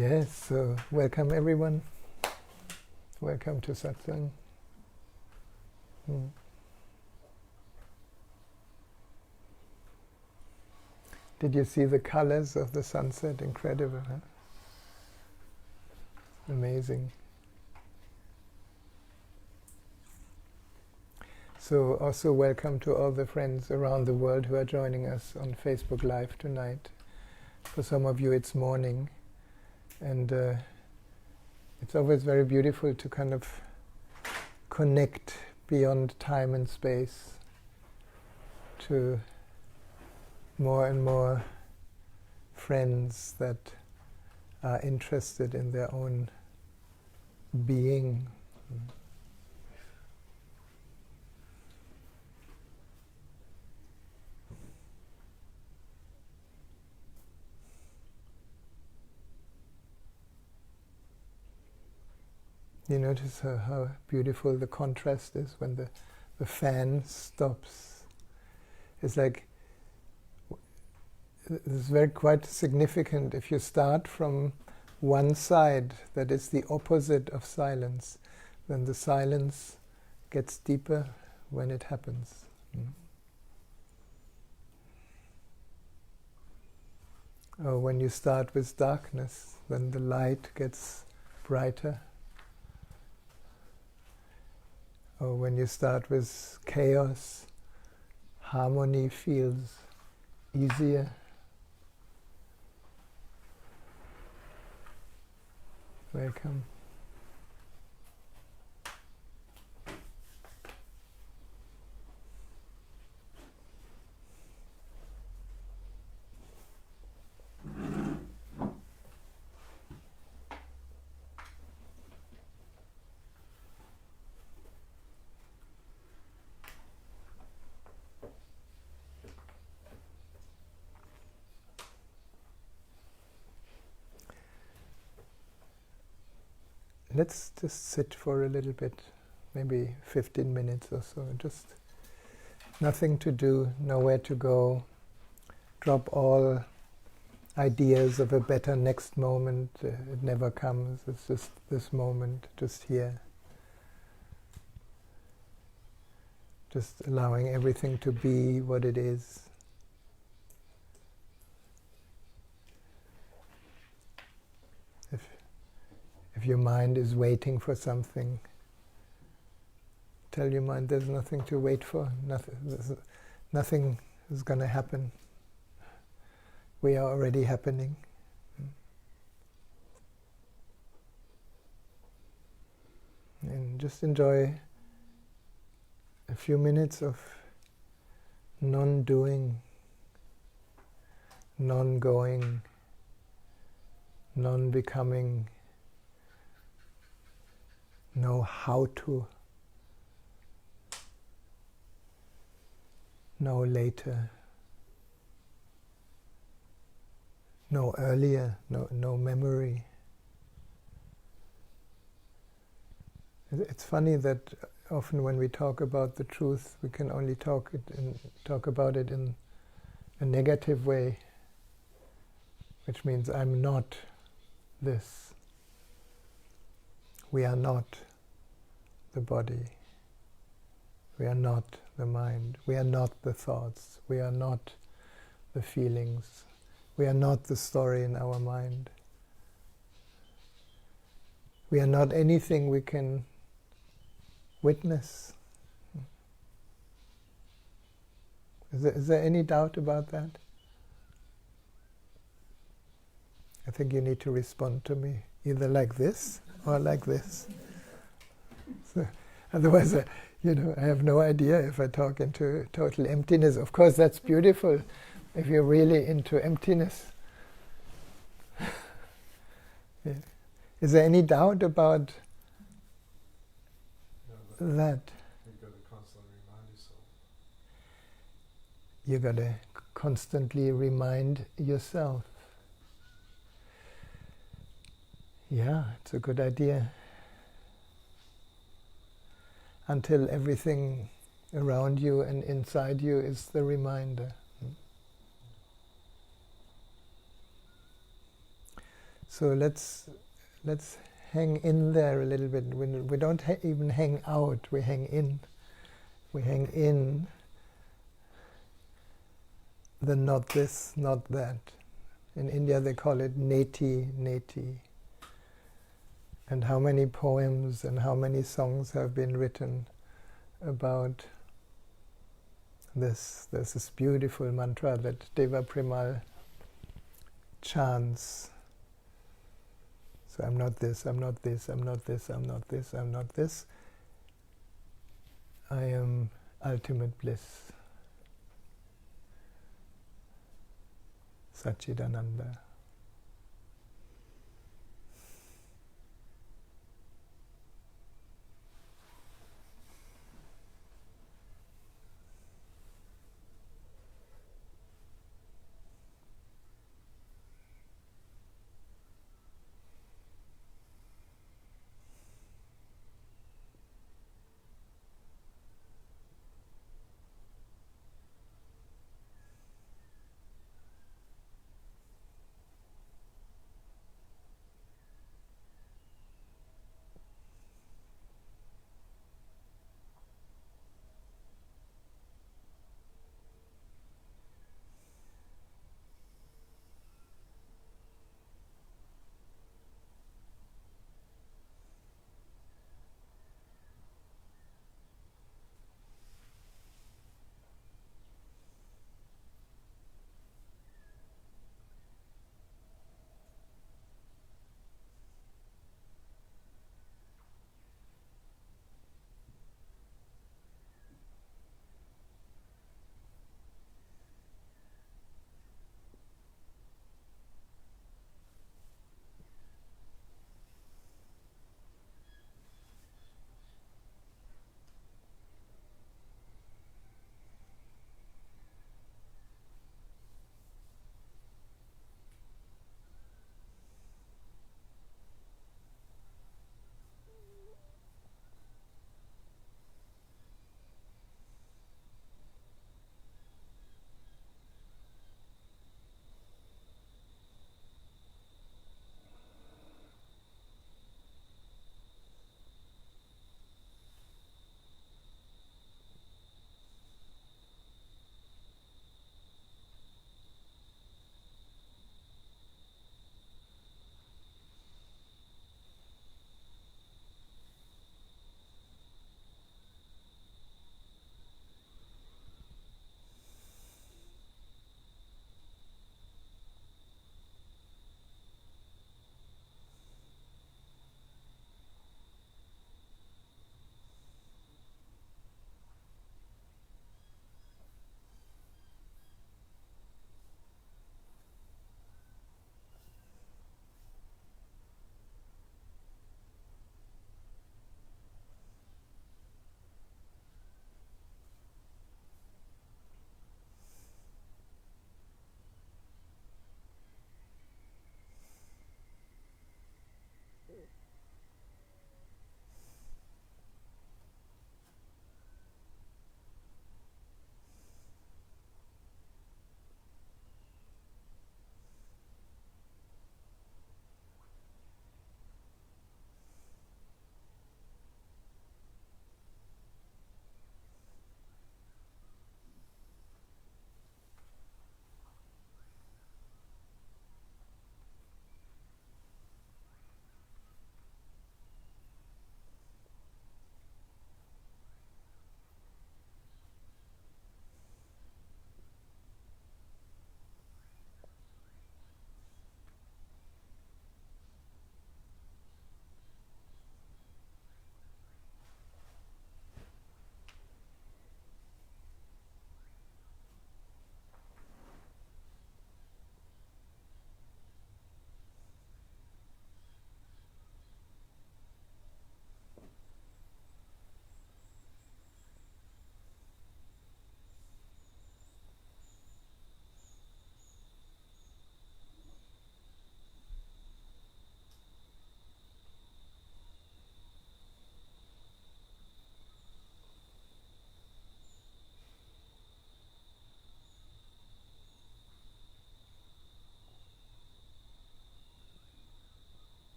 Yes, so welcome everyone. Welcome to Satsang. Did you see the colors of the sunset? Incredible, huh? Amazing. So also welcome to all the friends around the world who are joining us on Facebook Live tonight. For some of you it's morning, and it's always very beautiful to kind of connect beyond time and space to more and more friends that are interested in their own being. You notice how beautiful the contrast is when the fan stops. It's like, it's very quite significant. If you start from one side that is the opposite of silence, then the silence gets deeper when it happens. Or when you start with darkness, then the light gets brighter. Or when you start with chaos, harmony feels easier. Welcome. Let's just sit for a little bit, maybe 15 minutes or so. Just nothing to do, nowhere to go. Drop all ideas of a better next moment. It never comes. It's just this moment, just here. Just allowing everything to be what it is. If your mind is waiting for something, tell your mind there's nothing to wait for. Nothing is going to happen. We are already happening. And just enjoy a few minutes of non-doing, non-going, non-becoming. Know how to, know later, know earlier, no memory. It's funny that often when we talk about the truth, we can only talk about it in a negative way, which means I'm not this. We are not the body. We are not the mind. We are not the thoughts. We are not the feelings. We are not the story in our mind. We are not anything we can witness. Is there any doubt about that? I think you need to respond to me either like this or like this. So, otherwise, I have no idea if I talk into total emptiness. Of course, that's beautiful if you're really into emptiness. Yeah. Is there any doubt about that? You've got to constantly remind yourself. You've got to constantly remind yourself. Yeah, it's a good idea. Until everything around you and inside you is the reminder. So let's hang in there a little bit. We don't even hang out, we hang in. We hang in the not this, not that. In India they call it neti, neti. And how many poems and how many songs have been written about this. There's this beautiful mantra that Deva Premal chants. So I'm not this, I'm not this, I'm not this, I'm not this, I'm not this. I am ultimate bliss. Satchidananda.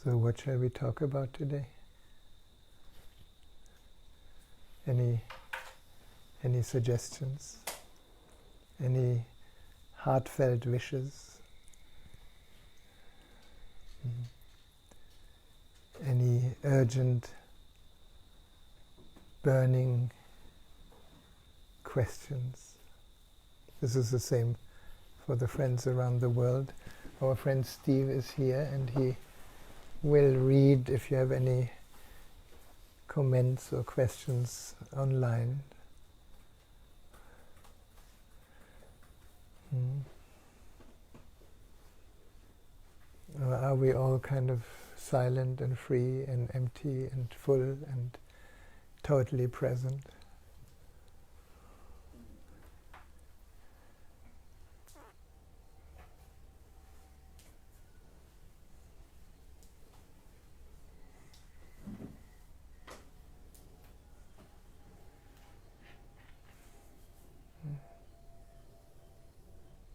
So what shall we talk about today? Any suggestions? Any heartfelt wishes? Any urgent, burning questions? This is the same for the friends around the world. Our friend Steve is here and he will read if you have any comments or questions online. Or are we all kind of silent and free and empty and full and totally present?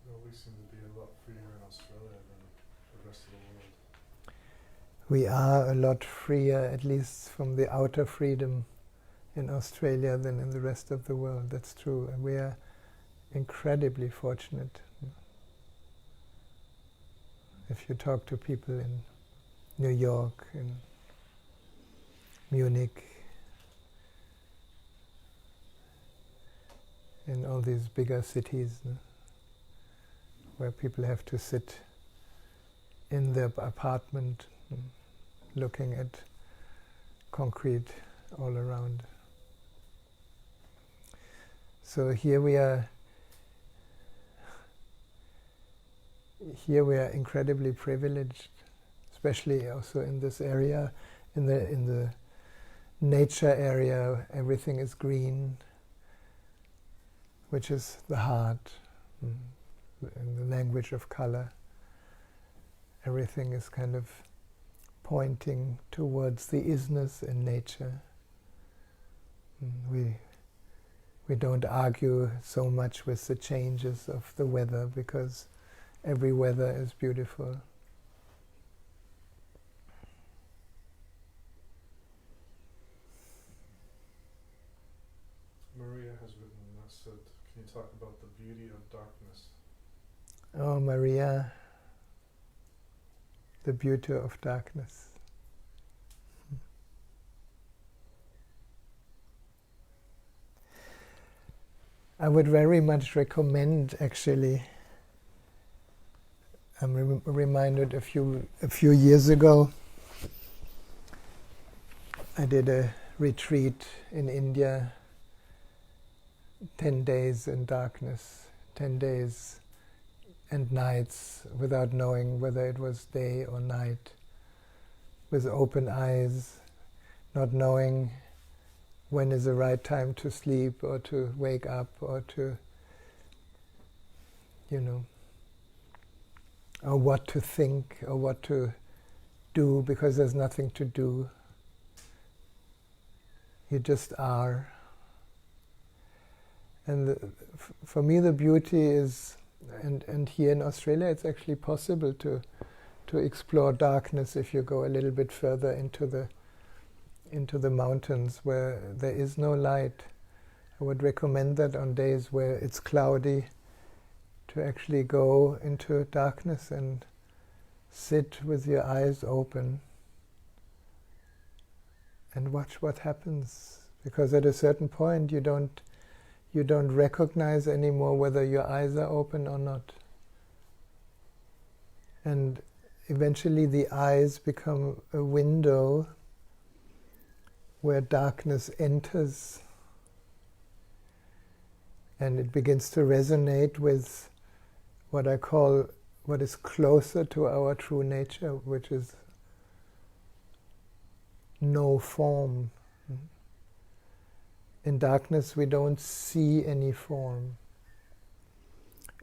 Well, we seem to be a lot freer in Australia than the rest of the world. We are a lot freer, at least from the outer freedom in Australia than in the rest of the world. That's true. And we are incredibly fortunate. If you talk to people in New York, in Munich, in all these bigger cities, where people have to sit in their apartment looking at concrete all around. So here we are incredibly privileged, especially also in this area, in the nature area. Everything is green, which is the heart, in the language of color. Everything is kind of pointing towards the isness in nature. We don't argue so much with the changes of the weather because every weather is beautiful. Maria has written and said, can you talk about the beauty of darkness? Oh, Maria, the beauty of darkness. I would very much recommend, actually, I'm reminded a few years ago, I did a retreat in India, 10 days in darkness, 10 days and nights without knowing whether it was day or night, with open eyes, not knowing when is the right time to sleep or to wake up or to, or what to think or what to do, because there's nothing to do. You just are. And for me the beauty is, and here in Australia it's actually possible to explore darkness if you go a little bit further into the mountains where there is no light. I would recommend that on days where it's cloudy to actually go into darkness and sit with your eyes open and watch what happens, because at a certain point you don't recognize anymore whether your eyes are open or not. And eventually the eyes become a window where darkness enters, and it begins to resonate with what I call what is closer to our true nature, which is no form. In darkness we don't see any form.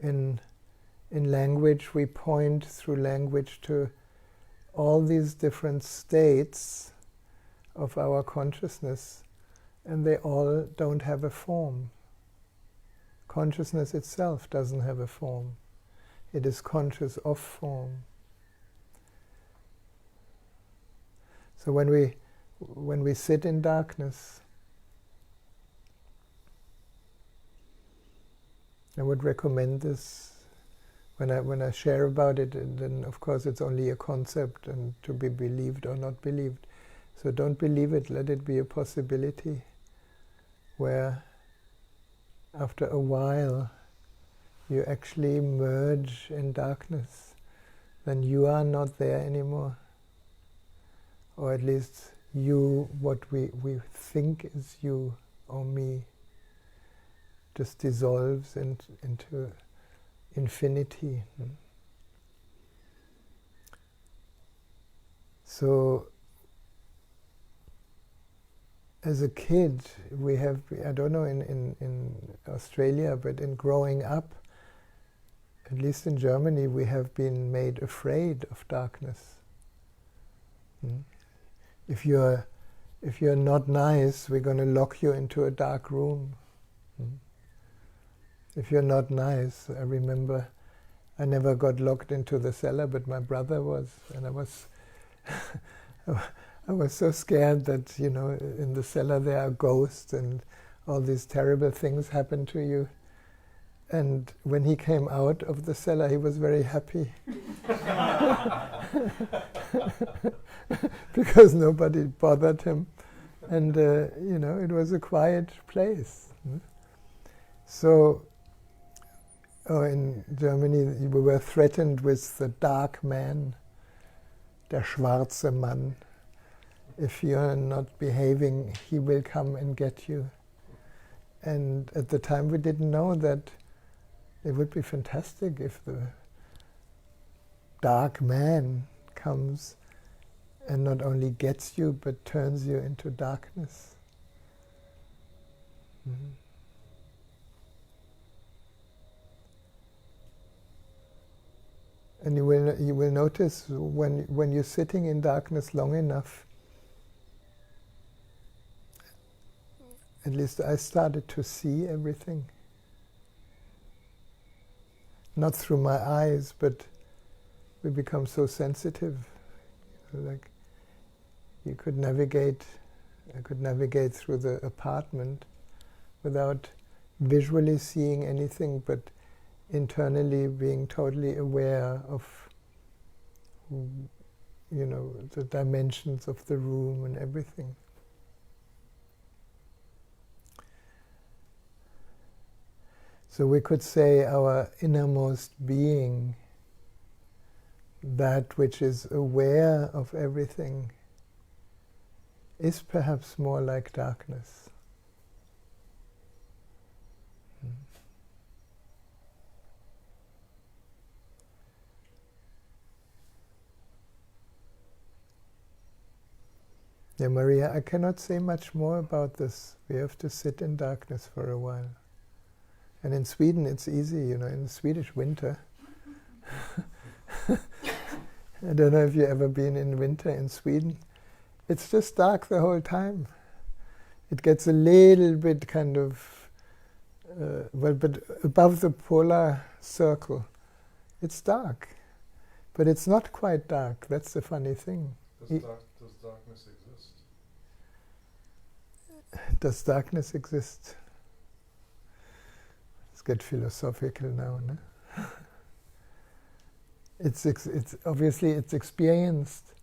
In language we point through language to all these different states of our consciousness, and they all don't have a form. Consciousness itself doesn't have a form. It is conscious of form. So when we sit in darkness, I would recommend this. When I share about it, and then of course it's only a concept and to be believed or not believed. So don't believe it, let it be a possibility where after a while you actually merge in darkness. Then you are not there anymore. Or at least you, what we think is you or me, just dissolves into infinity. So, as a kid, we have, I don't know in Australia, but in growing up, at least in Germany, we have been made afraid of darkness. If you're not nice, we're going to lock you into a dark room. If you're not nice, I remember I never got locked into the cellar, but my brother was, and I was I was so scared that, in the cellar there are ghosts and all these terrible things happen to you. And when he came out of the cellar, he was very happy. Because nobody bothered him. And, it was a quiet place. So, in Germany, we were threatened with the dark man, der schwarze Mann. If you're not behaving, he will come and get you. And at the time we didn't know that it would be fantastic if the dark man comes and not only gets you, but turns you into darkness. And you will notice when you're sitting in darkness long enough, at least I started to see everything. Not through my eyes, but we become so sensitive. Like I could navigate through the apartment without visually seeing anything, but internally being totally aware of, the dimensions of the room and everything. So we could say our innermost being, that which is aware of everything, is perhaps more like darkness. Yeah, Maria, I cannot say much more about this. We have to sit in darkness for a while. And in Sweden it's easy, in the Swedish winter. I don't know if you've ever been in winter in Sweden. It's just dark the whole time. It gets a little bit kind of, but above the polar circle, it's dark. But it's not quite dark. That's the funny thing. Does darkness exist? Does darkness exist? Let's get philosophical now, no? It's obviously it's experienced,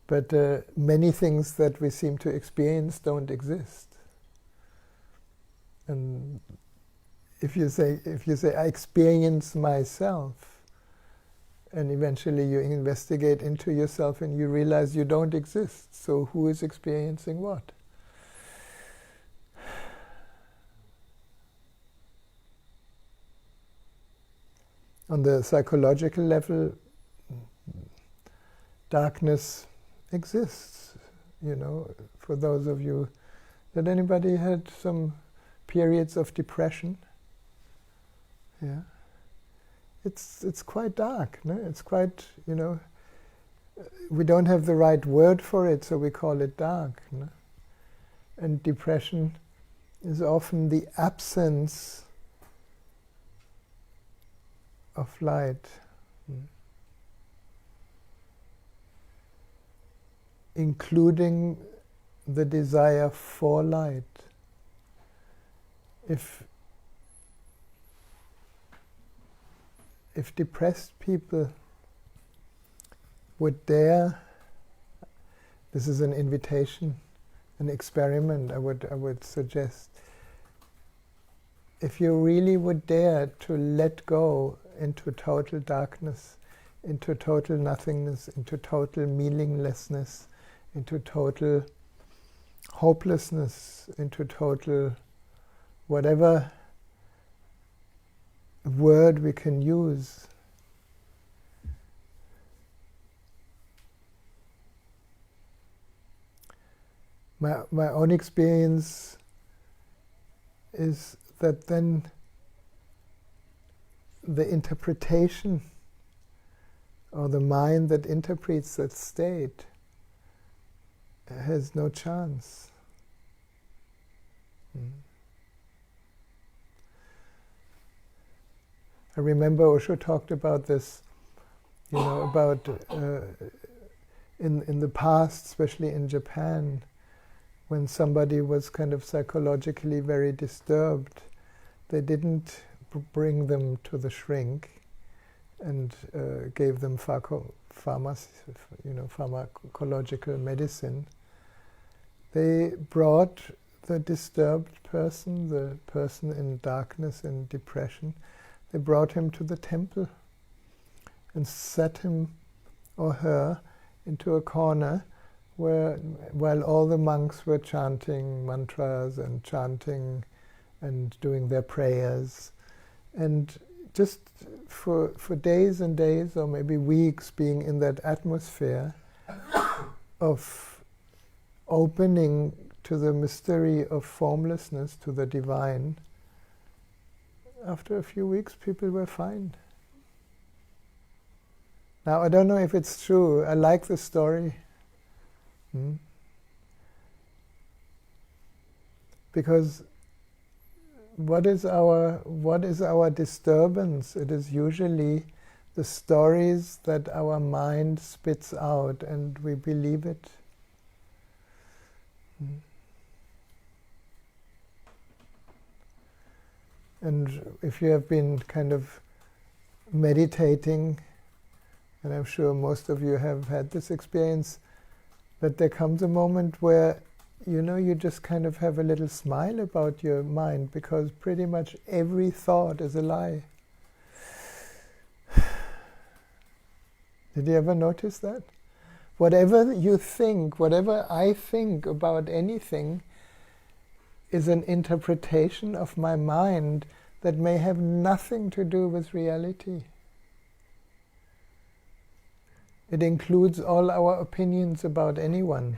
but many things that we seem to experience don't exist. And if you say I experience myself, and eventually you investigate into yourself and you realize you don't exist. So who is experiencing what? On the psychological level, darkness exists. For those of you, that anybody had some periods of depression? Yeah. It's quite dark, no? It's quite, we don't have the right word for it, so we call it dark. No? And depression is often the absence of light. including the desire for light. If depressed people would dare, this is an invitation, an experiment I would suggest. If you really would dare to let go into total darkness, into total nothingness, into total meaninglessness, into total hopelessness, into total whatever word we can use, my own experience is that then the interpretation or the mind that interprets that state has no chance. I remember Osho talked about this, about in the past, especially in Japan, when somebody was kind of psychologically very disturbed, they didn't bring them to the shrink and gave them pharmacological medicine. They brought the disturbed person, the person in darkness and depression, they brought him to the temple and set him or her into a corner while all the monks were chanting mantras and chanting and doing their prayers, and just for days and days or maybe weeks being in that atmosphere of opening to the mystery of formlessness, to the divine. After a few weeks, people were fine. Now, I don't know if it's true. I like the story. Because what is our disturbance? It is usually the stories that our mind spits out and we believe it. And if you have been kind of meditating, and I'm sure most of you have had this experience, that there comes a moment where you just kind of have a little smile about your mind because pretty much every thought is a lie. Did you ever notice that? Whatever you think, whatever I think about anything is an interpretation of my mind that may have nothing to do with reality. It includes all our opinions about anyone.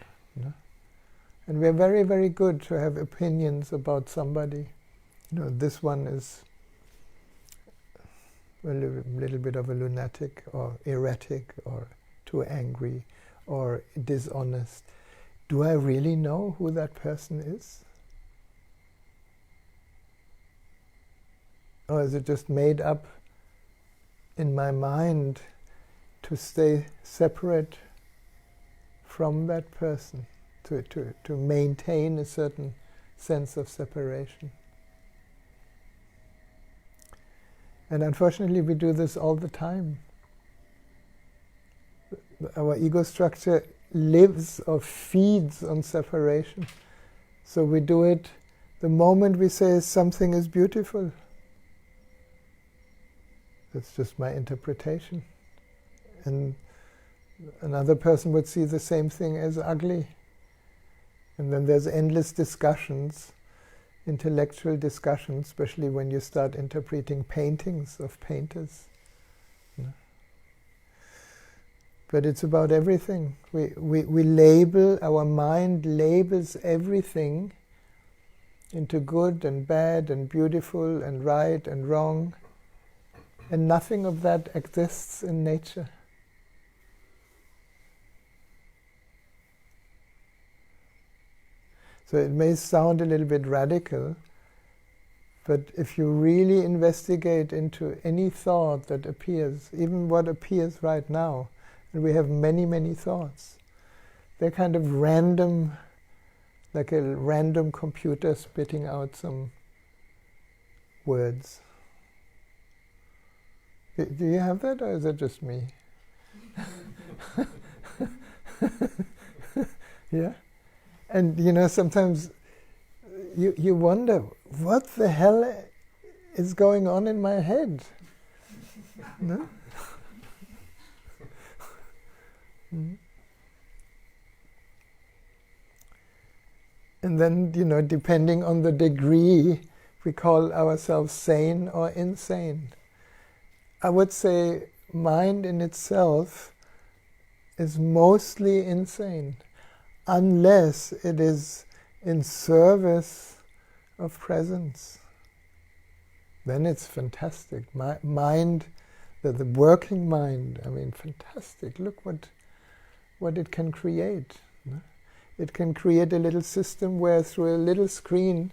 And we're very, very good to have opinions about somebody. This one is a little bit of a lunatic or erratic or too angry or dishonest. Do I really know who that person is? Or is it just made up in my mind to stay separate from that person, to maintain a certain sense of separation? And unfortunately, we do this all the time. Our ego structure lives or feeds on separation. So we do it the moment we say something is beautiful. That's just my interpretation. And another person would see the same thing as ugly. And then there's endless discussions, intellectual discussions, especially when you start interpreting paintings of painters. But it's about everything. We label, our mind labels everything into good and bad and beautiful and right and wrong. And nothing of that exists in nature. So it may sound a little bit radical, but if you really investigate into any thought that appears, even what appears right now, and we have many, many thoughts, they're kind of random, like a random computer spitting out some words. Do you have that, or is it just me? Yeah? And sometimes you wonder, what the hell is going on in my head? No? Mm. And then, depending on the degree, we call ourselves sane or insane. I would say mind in itself is mostly insane, unless it is in service of presence. Then it's fantastic. Mind, the working mind, fantastic. Look what it can create. No? It can create a little system where through a little screen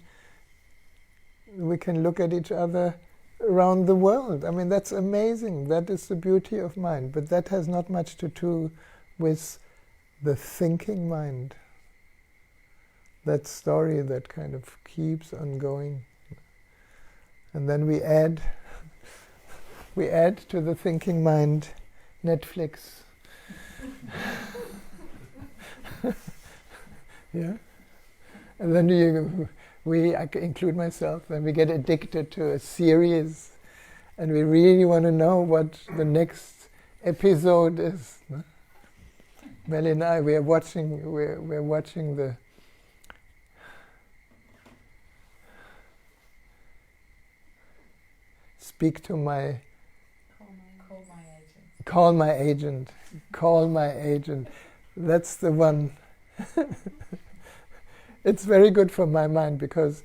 we can look at each other around the world. That's amazing. That is the beauty of mind. But that has not much to do with the thinking mind. That story that kind of keeps on going. And then we add to the thinking mind Netflix. Yeah? And then I include myself, and we get addicted to a series, and we really want to know what the next episode is. No? Melly and I, we're watching the Speak to my Call my agent. Call my agent. That's the one. It's very good for my mind because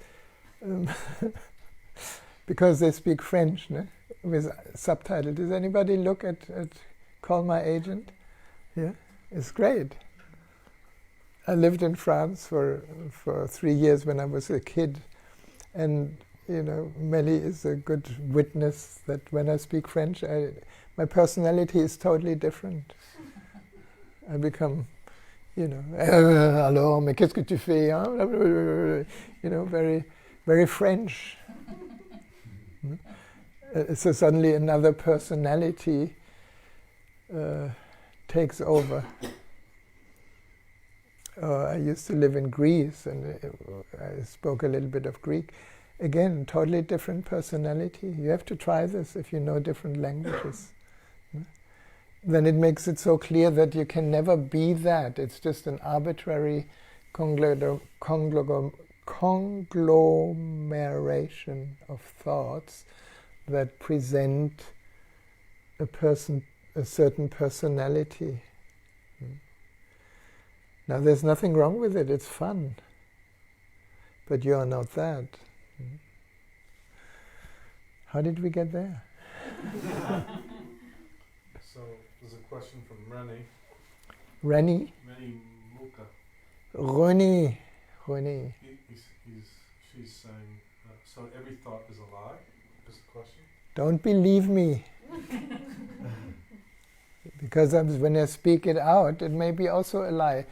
they speak French, no? With subtitle. Does anybody look at Call My Agent? Yeah, it's great. I lived in France for 3 years when I was a kid, and Melly is a good witness that when I speak French, my personality is totally different. I become, alors, mais qu'est-ce que tu fais? Hein? Very, very French. So suddenly another personality takes over. I used to live in Greece, and I spoke a little bit of Greek. Again, totally different personality. You have to try this if you know different languages. Then it makes it so clear that you can never be that. It's just an arbitrary conglomeration of thoughts that present a certain personality. Now, there's nothing wrong with it. It's fun. But you are not that. How did we get there? So there's a question from Rennie. Rennie? Rennie Muka. Rennie. She's saying, so every thought is a lie? Is the question? Don't believe me. Because when I speak it out, it may be also a lie.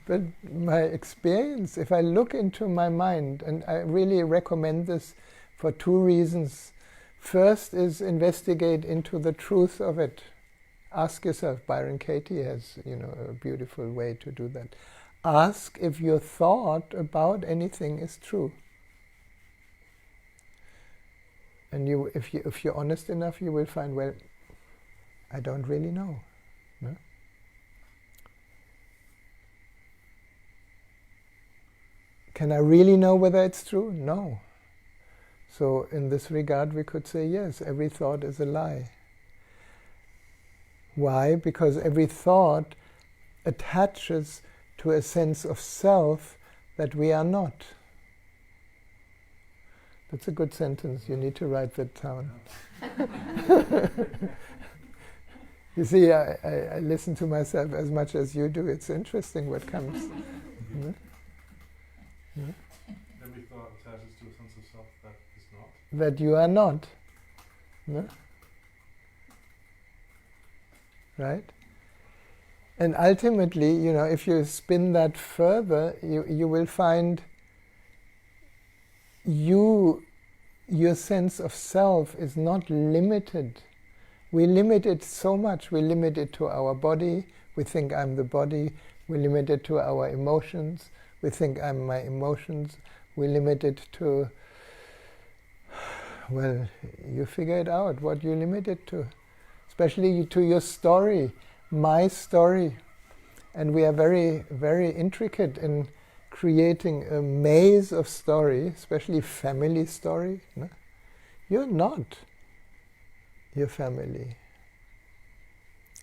But my experience, if I look into my mind, and I really recommend this for 2 reasons. First is investigate into the truth of it. Ask yourself, Byron Katie has a beautiful way to do that. Ask if your thought about anything is true. And if you're honest enough, you will find, well, I don't really know. No? Can I really know whether it's true? No. So in this regard, we could say, yes, every thought is a lie. Why? Because every thought attaches to a sense of self that we are not. That's a good sentence. You need to write that down. You see, I listen to myself as much as you do. It's interesting what comes. Mm-hmm. Yeah. Every thought attaches to a sense of self that is not. That you are not. No? Right? And ultimately, if you spin that further, you will find your sense of self is not limited. We limit it so much. We limit it to our body. We think I'm the body. We limit it to our emotions. We think I'm my emotions. We limit it to, well, you figure it out, what you limit it to. Especially to your story, my story. And we are very, very intricate in creating a maze of story, especially family story. No? You're not your family.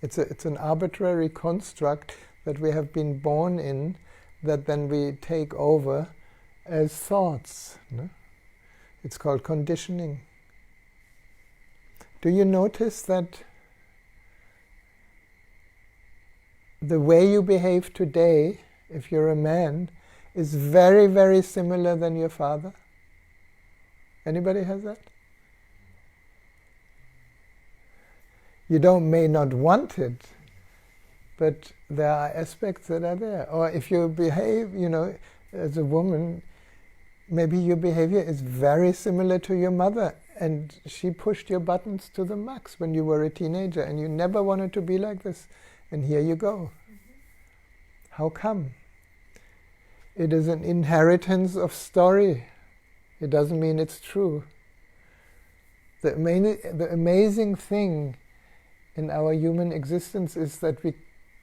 It's an arbitrary construct that we have been born in, that then we take over as thoughts. No? It's called conditioning. Do you notice that the way you behave today, if you're a man, is very, very similar than your father? Anybody has that? You may not want it, but there are aspects that are there. Or if you behave, as a woman, maybe your behavior is very similar to your mother, and she pushed your buttons to the max when you were a teenager, and you never wanted to be like this, and here you go. How come? It is an inheritance of story. It doesn't mean it's true. The amazing thing in our human existence is that we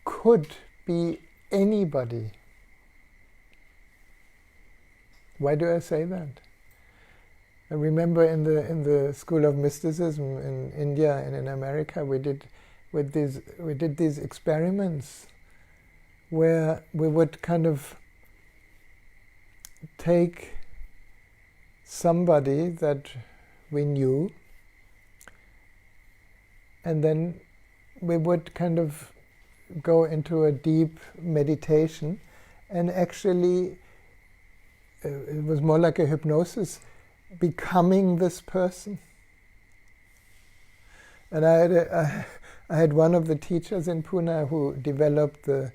could be anybody. Why do I say that? I remember in the School of Mysticism in India and in America, we did these experiments where we would kind of take somebody that we knew, and then we would kind of go into a deep meditation, and actually it was more like a hypnosis, becoming this person. And I had one of the teachers in Pune who developed the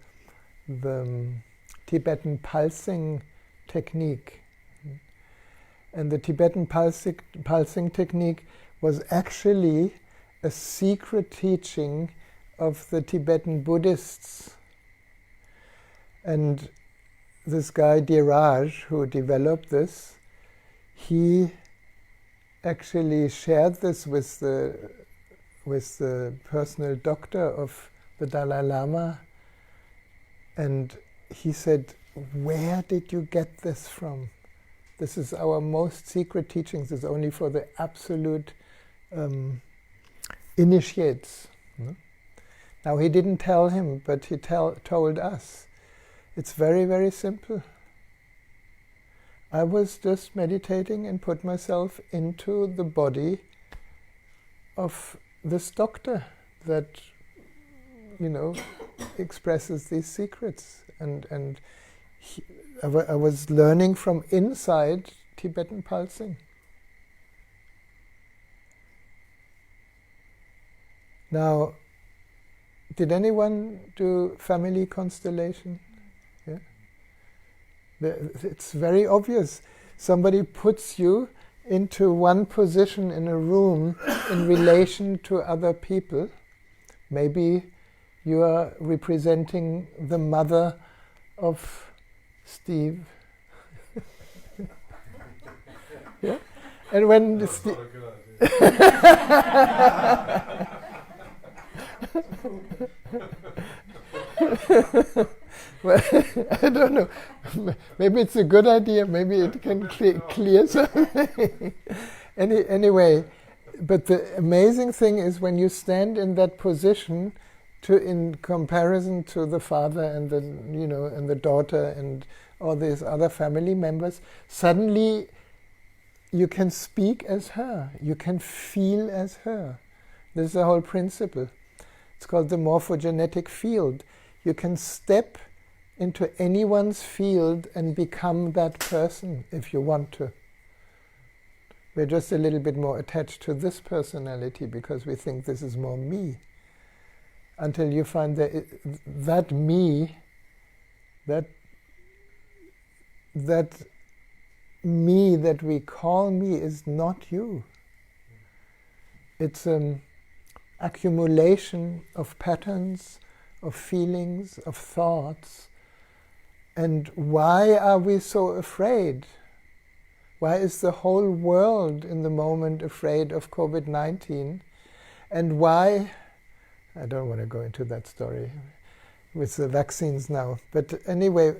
Tibetan pulsing technique. And the Tibetan pulsing technique was actually a secret teaching of the Tibetan Buddhists. And this guy Dhiraj, who developed this, he actually shared this with the personal doctor of the Dalai Lama, and he said, "Where did you get this from? This is our most secret teachings. It's only for the absolute initiates." No? Now he didn't tell him, but he told us. It's very, very simple. I was just meditating and put myself into the body of this doctor that, expresses these secrets. And I was learning from inside Tibetan pulsing. Now, did anyone do family constellation? Yeah? It's very obvious. Somebody puts you into one position in a room in relation to other people. Maybe you are representing the mother of Steve. Yeah? And when That's not a good idea. Well, I don't know. Maybe it's a good idea. Maybe it can clear something. Anyway, but the amazing thing is when you stand in that position, in comparison to the father and and the daughter and all these other family members, suddenly you can speak as her. You can feel as her. This is the whole principle. It's called the morphogenetic field. You can step into anyone's field and become that person if you want to. We're just a little bit more attached to this personality because we think this is more me. until you find that me, that me that we call me is not you. It's an accumulation of patterns, of feelings, of thoughts. And why are we so afraid? Why is the whole world in the moment afraid of COVID-19? And why, I don't want to go into that story with the vaccines now, but anyway,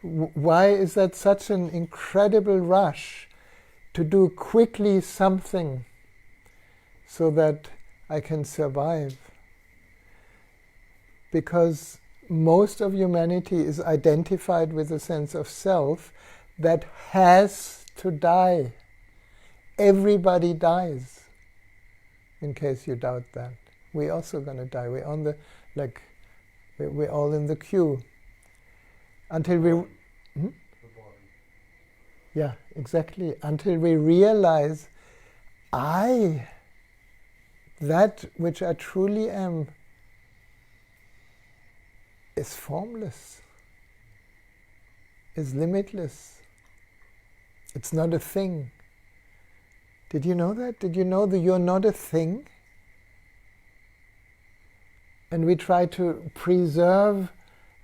why is that such an incredible rush to do quickly something so that I can survive? Because most of humanity is identified with a sense of self that has to die. Everybody dies, in case you doubt that. We're also going to die. We're on the, we're all in the queue. Until we... Yeah, exactly. Until we realize that which I truly am, is formless, is limitless. It's not a thing. Did you know that? Did you know that you're not a thing? And we try to preserve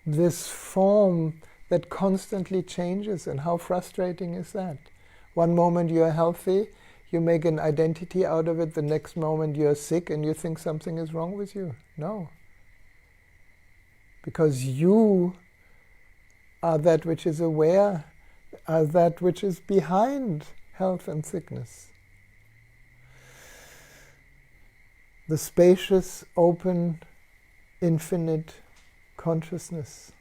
this form that constantly changes, and how frustrating is that? One moment you're healthy, you make an identity out of it, the next moment you're sick and you think something is wrong with you. No. Because you are that which is aware, are that which is behind health and sickness. The spacious, open, infinite consciousness.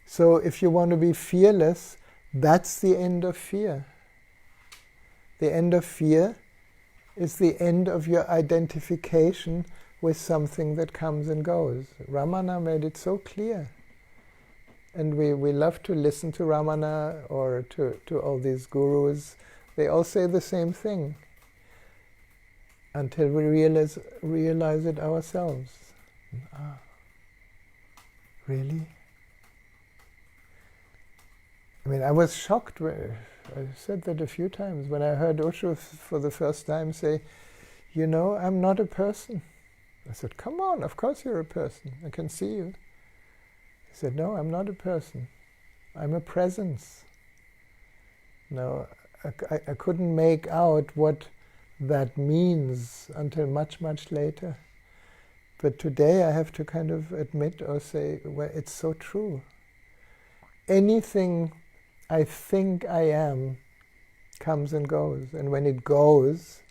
So if you want to be fearless, that's the end of fear. The end of fear is the end of your identification with something that comes and goes. Ramana made it so clear. And we love to listen to Ramana or to all these gurus. They all say the same thing until we realize it ourselves. Ah, really? I mean, I was shocked. I said that a few times when I heard Osho for the first time say, you know, I'm not a person. I said, come on, of course you're a person. I can see you. He said, no, I'm not a person. I'm a presence. No, I couldn't make out what that means until much, much later. But today I have to kind of admit or say, well, it's so true. Anything I think I am comes and goes. And when it goes,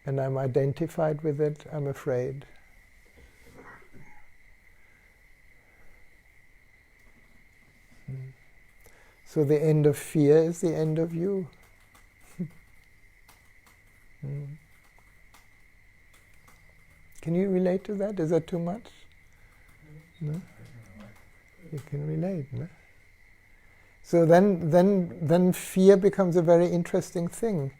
and I'm identified with it, I'm afraid. So the end of fear is the end of you. Can you relate to that? Is that too much? No? You can relate, no? So then fear becomes a very interesting thing,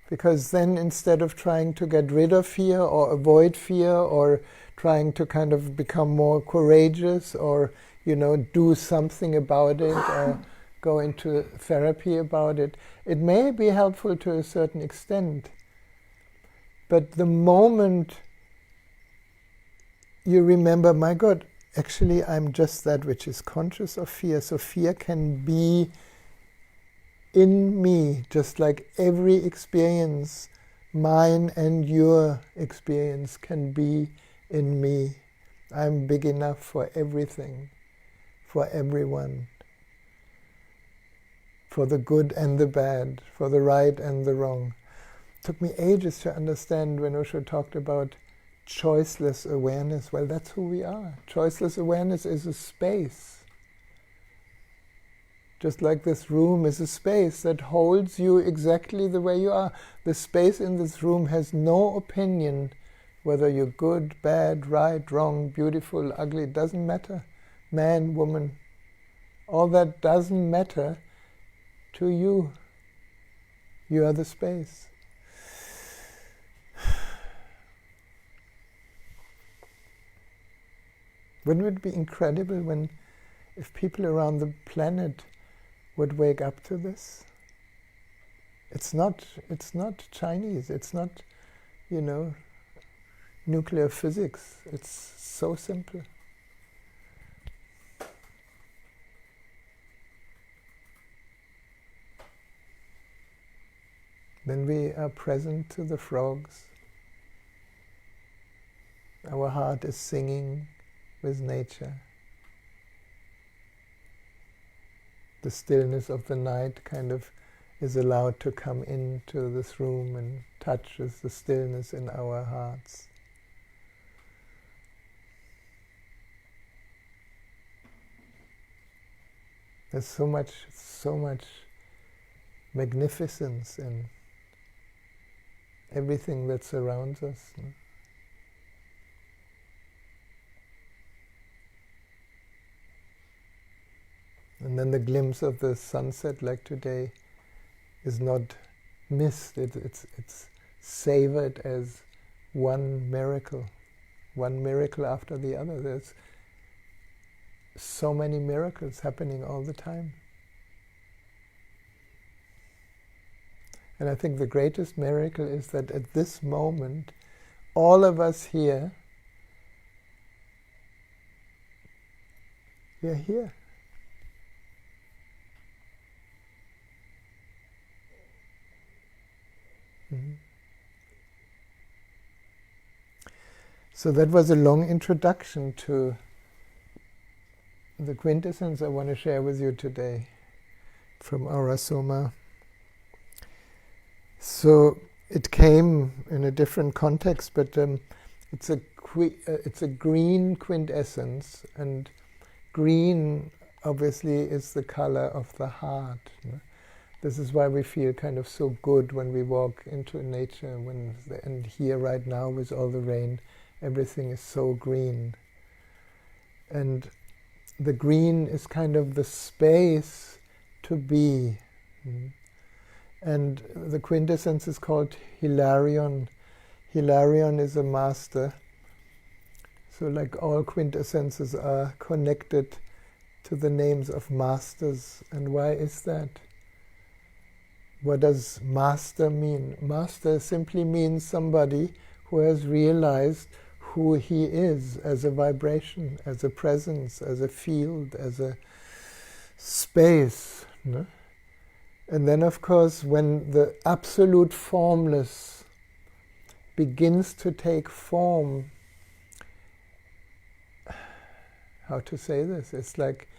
because then instead of trying to get rid of fear or avoid fear or trying to kind of become more courageous or, you know, do something about it or go into therapy about it, it may be helpful to a certain extent. But the moment you remember, my God, actually I'm just that which is conscious of fear, so fear can be in me, just like every experience, mine and your experience, can be in me. I'm big enough for everything, for everyone, for the good and the bad, for the right and the wrong. It took me ages to understand when Osho talked about choiceless awareness. Well, that's who we are. Choiceless awareness is a space. Just like this room is a space that holds you exactly the way you are. The space in this room has no opinion whether you're good, bad, right, wrong, beautiful, ugly. It doesn't matter. Man, woman. All that doesn't matter to you. You are the space. Wouldn't it be incredible if people around the planet would wake up to this? It's not Chinese, it's not, nuclear physics. It's so simple. Then we are present to the frogs. Our heart is singing with nature. The stillness of the night kind of is allowed to come into this room and touches the stillness in our hearts. There's so much magnificence in everything that surrounds us. And then the glimpse of the sunset, like today, is not missed. It's savored as one miracle after the other. There's so many miracles happening all the time. And I think the greatest miracle is that at this moment, all of us here, we are here. So that was a long introduction to the quintessence I want to share with you today from Aura Soma. So it came in a different context, but it's a green quintessence, and green obviously is the color of the heart. This is why we feel kind of so good when we walk into nature, and here right now with all the rain, everything is so green. And the green is kind of the space to be. And the quintessence is called Hilarion. Hilarion is a master. So like all quintessences are connected to the names of masters. And why is that? What does master mean? Master simply means somebody who has realized who he is as a vibration, as a presence, as a field, as a space. No? And then, of course, when the absolute formless begins to take form, how to say this? It's like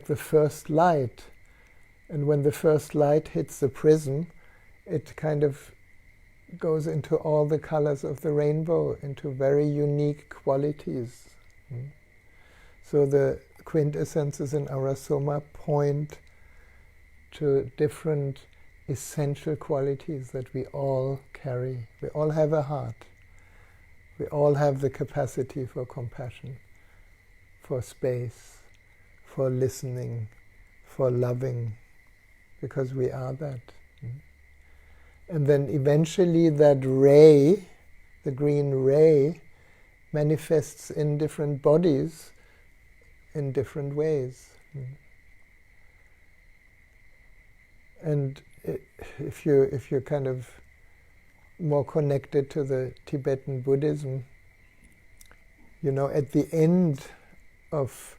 the first light. And when the first light hits the prism, it kind of goes into all the colors of the rainbow, into very unique qualities. So the quintessences in Aura Soma point to different essential qualities that we all carry. We all have a heart. We all have the capacity for compassion, for space, for listening, for loving, because we are that. And then eventually that ray, the green ray, manifests in different bodies in different ways. And if you're kind of more connected to the Tibetan Buddhism, at the end of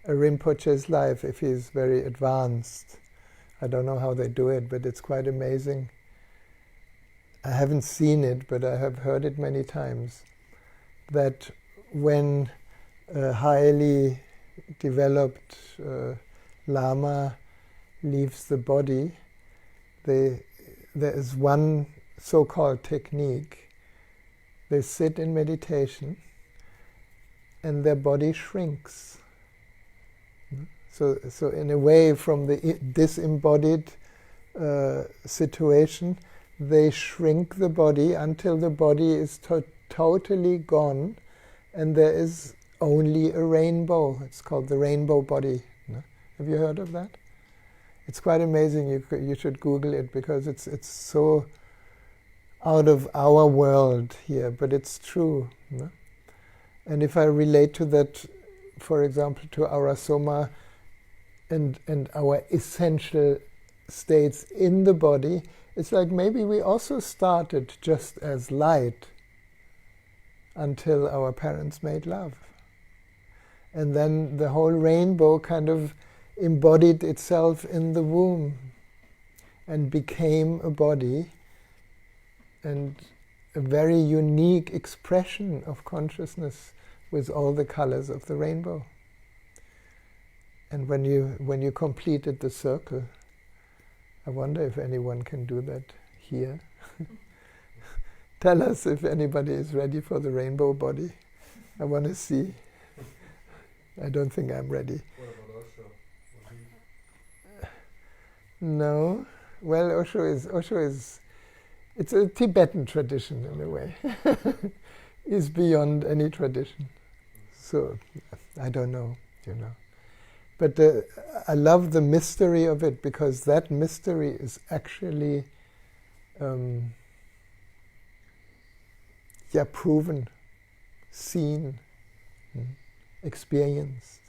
a Rinpoche's life, if he's very advanced, I don't know how they do it, but it's quite amazing. I haven't seen it, but I have heard it many times, that when a highly developed Lama leaves the body, there is one so-called technique. They sit in meditation and their body shrinks. So in a way, from the disembodied situation, they shrink the body until the body is totally gone, and there is only a rainbow. It's called the rainbow body. Have you heard of that? It's quite amazing. You should Google it, because it's so out of our world here, but it's true. And if I relate to that, for example, to our soma and our essential states in the body, it's like maybe we also started just as light until our parents made love. And then the whole rainbow kind of embodied itself in the womb and became a body and a very unique expression of consciousness with all the colors of the rainbow. And when you completed the circle, I wonder if anyone can do that here. Tell us if anybody is ready for the rainbow body. I want to see. I don't think I'm ready. What about Osho? No. Well, Osho is it's a Tibetan tradition in a way. It's beyond any tradition. So I don't know, But I love the mystery of it, because that mystery is actually proven, seen, experienced,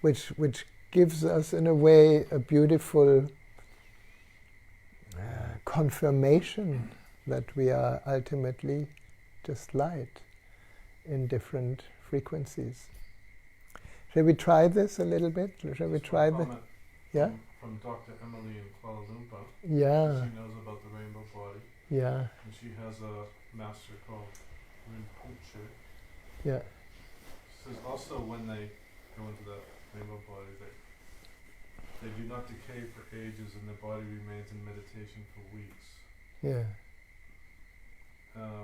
which gives us in a way a beautiful confirmation that we are ultimately just light in different frequencies. Shall we try this a little bit? Shall we try this? Yeah? From Dr. Emily in Kuala Lumpur. Yeah. She knows about the rainbow body. Yeah. And she has a master called Rinpoche. Yeah. She says also when they go into the rainbow body, they do not decay for ages and the body remains in meditation for weeks. Yeah.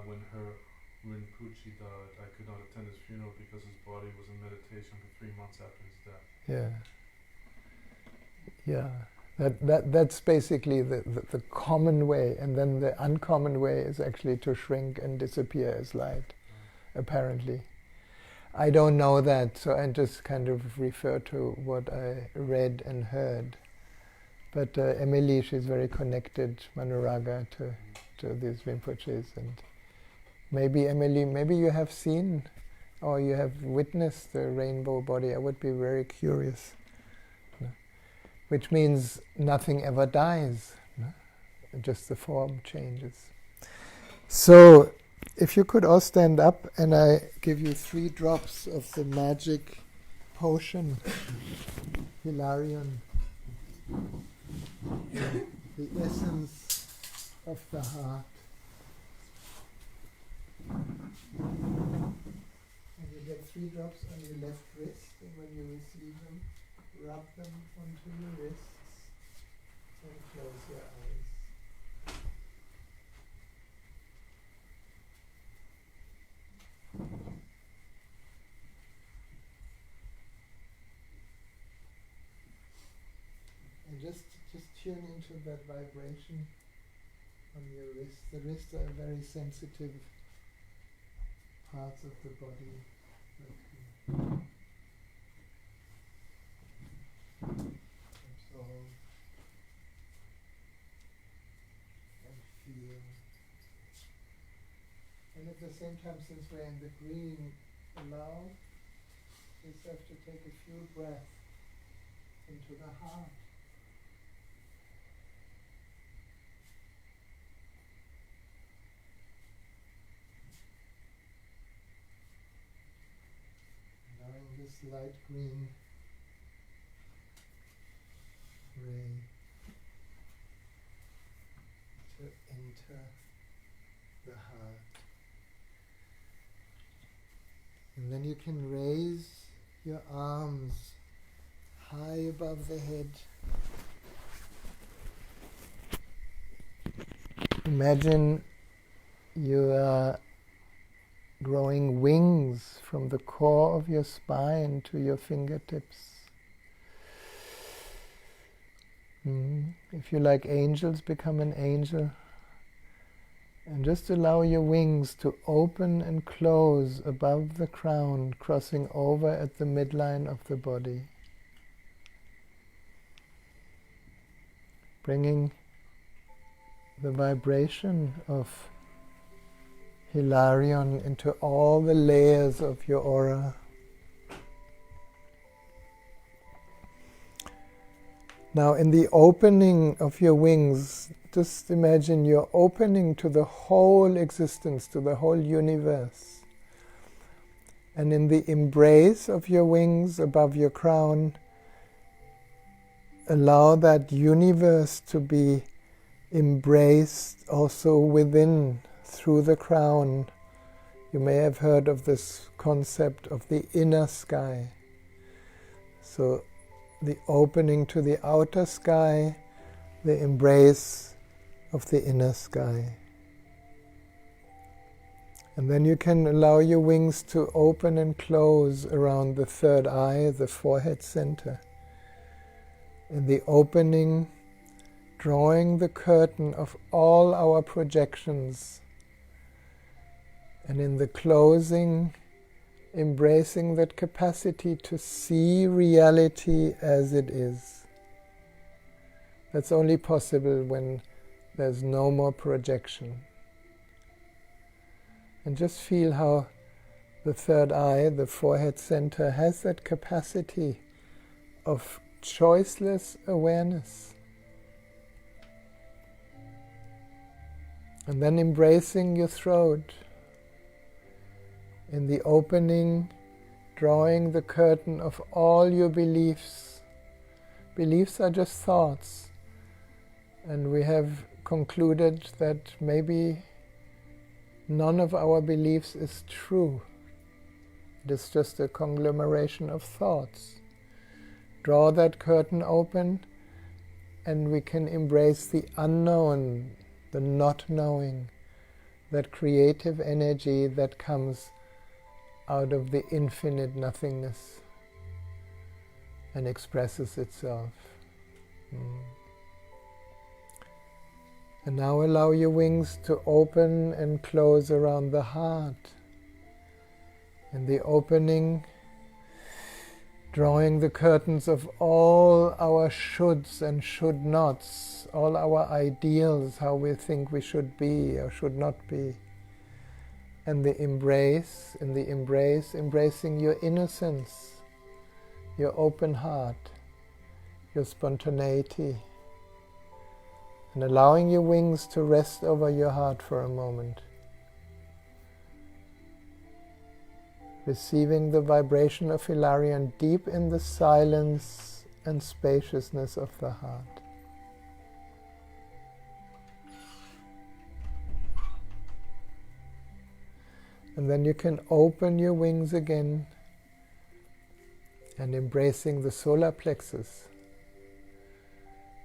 When her Rinpoche died, I could not attend his funeral because his body was in meditation for 3 months after his death. Yeah. Yeah. That's basically the common way, and then the uncommon way is actually to shrink and disappear as light, apparently. I don't know that, so I just kind of refer to what I read and heard. But Emily, she's very connected, Manuraga, to these Rinpoches, and maybe Emily, maybe you have seen or you have witnessed the rainbow body. I would be very curious. Which means nothing ever dies, just the form changes. So, if you could all stand up and I give you 3 drops of the magic potion, Hilarion, the essence of the heart. And you get 3 drops on your left wrist, and when you receive them, rub them onto your wrists and close your eyes. And just tune into that vibration on your wrist. The wrists are very sensitive parts of the body. Absorb and feel. And at the same time, since we're in the green, allow yourself to take a few breaths into the heart. Allowing this light green ray to enter the heart. And then you can raise your arms high above the head. Imagine you are growing wings from the core of your spine to your fingertips. If you like angels, become an angel. And just allow your wings to open and close above the crown, crossing over at the midline of the body. Bringing the vibration of Hilarion into all the layers of your aura. Now, in the opening of your wings, just imagine you're opening to the whole existence, to the whole universe. And in the embrace of your wings above your crown, allow that universe to be embraced also within, through the crown. You may have heard of this concept of the inner sky. So the opening to the outer sky, the embrace of the inner sky. And then you can allow your wings to open and close around the third eye, the forehead center. In the opening, drawing the curtain of all our projections. And in the closing, embracing that capacity to see reality as it is. That's only possible when there's no more projection. And just feel how the third eye, the forehead center, has that capacity of choiceless awareness. And then embracing your throat. In the opening, drawing the curtain of all your beliefs. Beliefs are just thoughts. And we have concluded that maybe none of our beliefs is true. It is just a conglomeration of thoughts. Draw that curtain open, and we can embrace the unknown, the not knowing, that creative energy that comes out of the infinite nothingness and expresses itself. And now allow your wings to open and close around the heart. In the opening, drawing the curtains of all our shoulds and should nots, all our ideals, how we think we should be or should not be. And the embrace, in the embrace, embracing your innocence, your open heart, your spontaneity, and allowing your wings to rest over your heart for a moment. Receiving the vibration of Hilarion deep in the silence and spaciousness of the heart. And then you can open your wings again and embracing the solar plexus.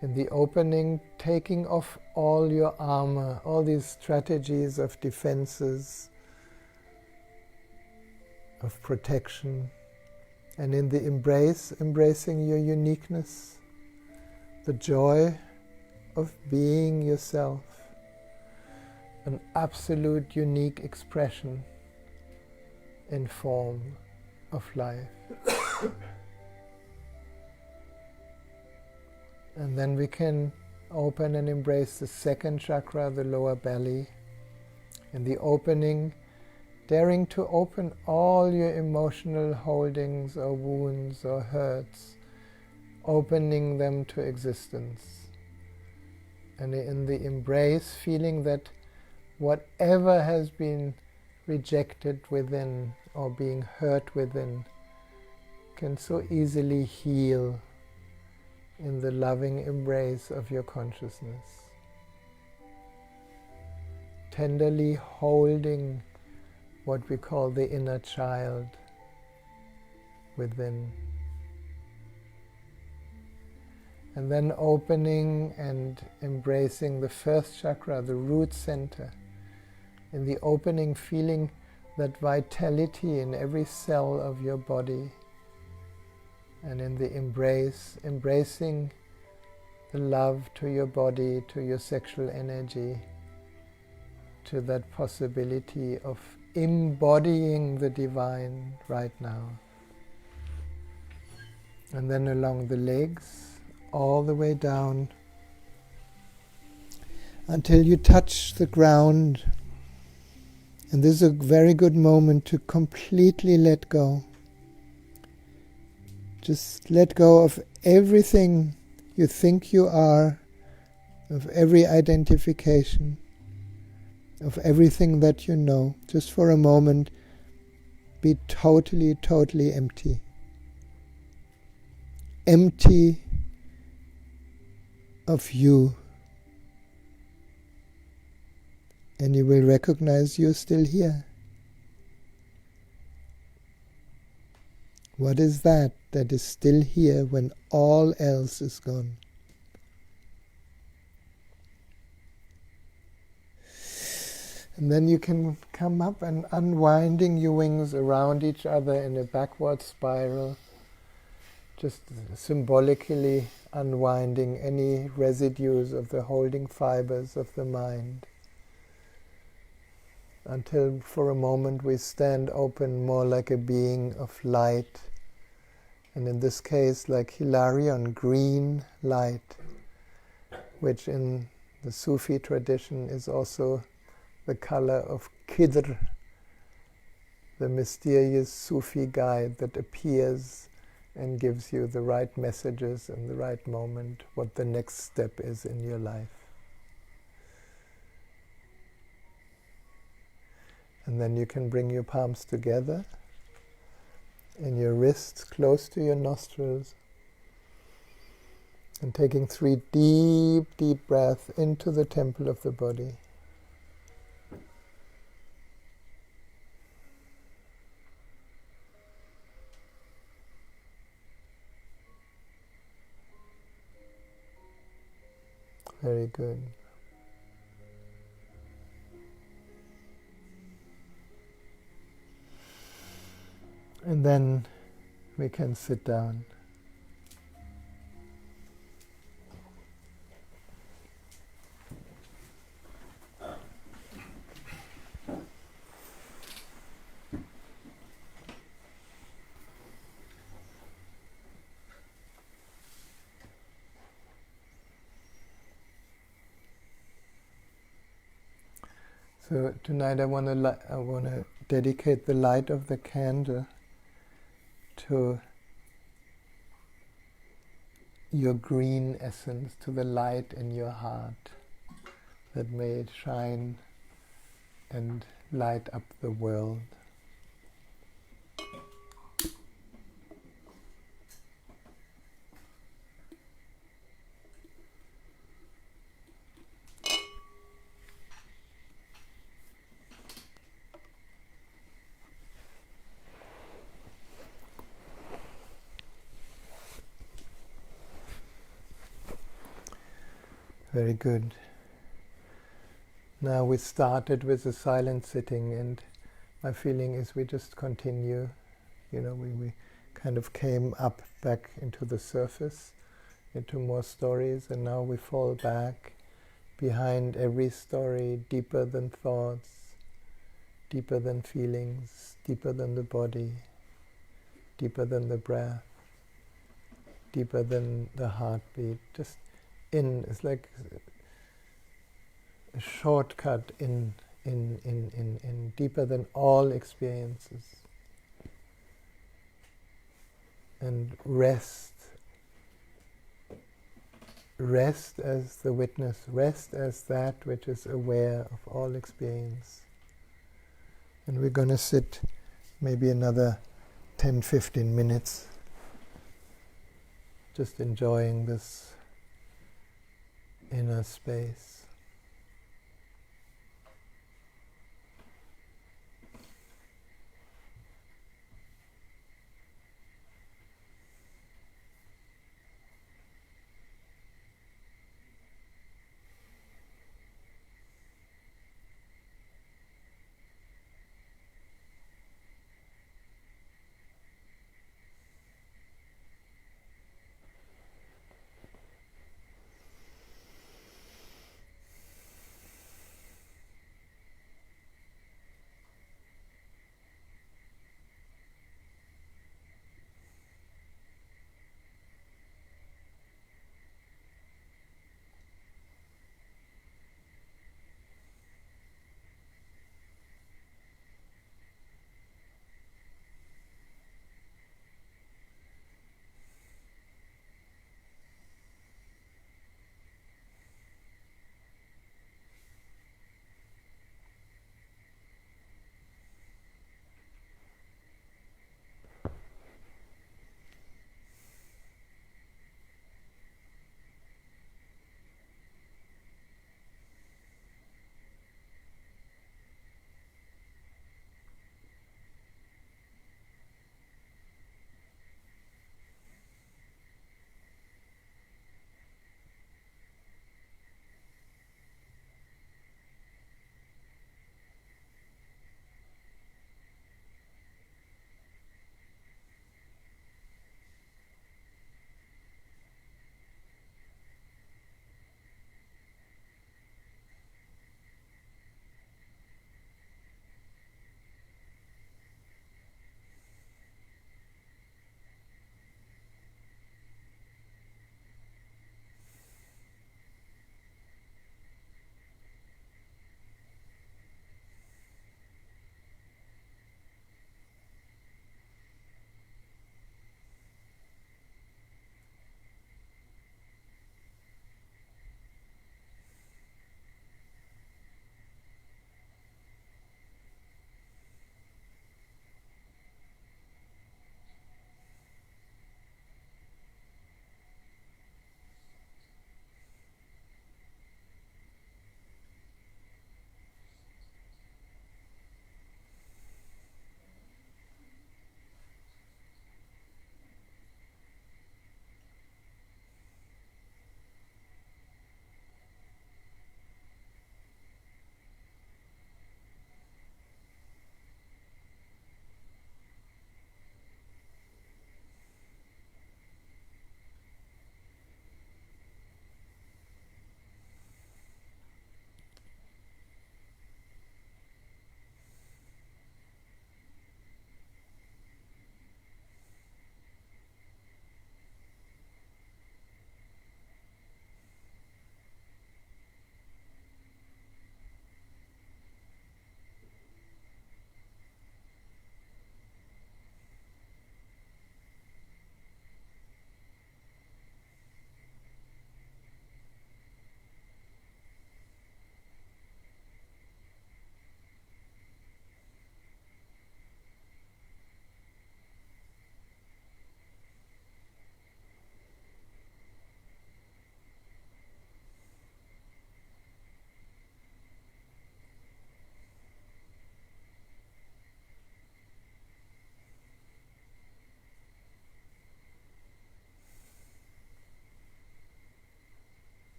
In the opening, taking off all your armor, all these strategies of defenses, of protection. And in the embrace, embracing your uniqueness, the joy of being yourself, an absolute unique expression in form of life. And then we can open and embrace the second chakra, the lower belly. In the opening, daring to open all your emotional holdings or wounds or hurts, opening them to existence. And in the embrace, feeling that whatever has been rejected within or being hurt within can so easily heal in the loving embrace of your consciousness. Tenderly holding what we call the inner child within. And then opening and embracing the first chakra, the root center. In the opening, feeling that vitality in every cell of your body. And in the embrace, embracing the love to your body, to your sexual energy, to that possibility of embodying the divine right now. And then along the legs, all the way down, until you touch the ground And this is a very good moment to completely let go. Just let go of everything you think you are, of every identification, of everything that you know. Just for a moment, be totally, totally empty. Empty of you. And you will recognize you're still here. What is that is still here when all else is gone? And then you can come up and unwinding your wings around each other in a backward spiral, just symbolically unwinding any residues of the holding fibers of the mind, until for a moment we stand open more like a being of light, and in this case like Hilarion, green light, which in the Sufi tradition is also the color of Khidr, the mysterious Sufi guide that appears and gives you the right messages in the right moment, what the next step is in your life. And then you can bring your palms together and your wrists close to your nostrils, and taking 3 deep, deep breaths into the temple of the body. Very good. And then we can sit down. So tonight I want to dedicate the light of the candle to your green essence, to the light in your heart that may it shine and light up the world. Very good. Now we started with a silent sitting, and my feeling is we just continue. We kind of came up back into the surface, into more stories, and now we fall back behind every story, deeper than thoughts, deeper than feelings, deeper than the body, deeper than the breath, deeper than the heartbeat. Just it's like a shortcut in deeper than all experiences. And rest as the witness, rest as that which is aware of all experience. And we're going to sit maybe another 10-15 minutes just enjoying this inner space.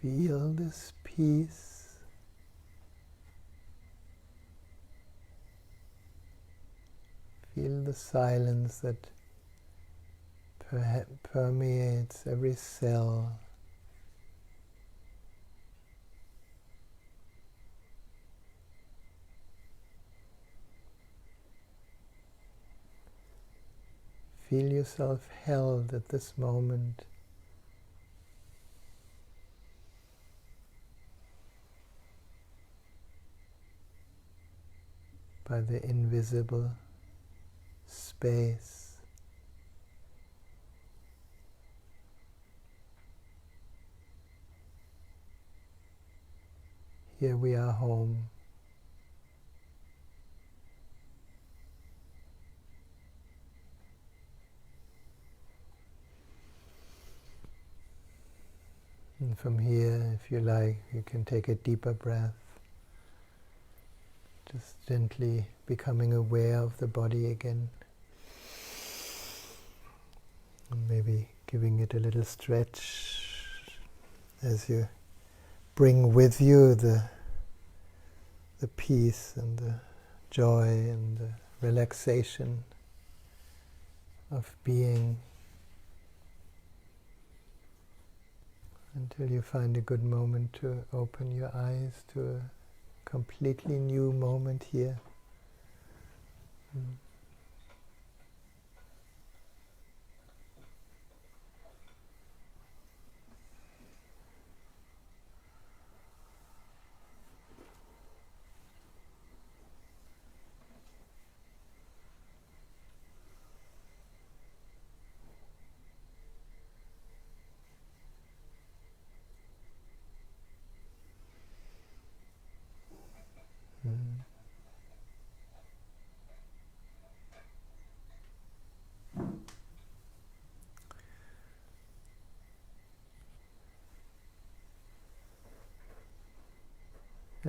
Feel this peace. Feel the silence that permeates every cell. Feel yourself held at this moment by the invisible space. Here we are home. And from here, if you like, you can take a deeper breath, just gently becoming aware of the body again. And maybe giving it a little stretch as you bring with you the peace and the joy and the relaxation of being, until you find a good moment to open your eyes to a completely new moment here.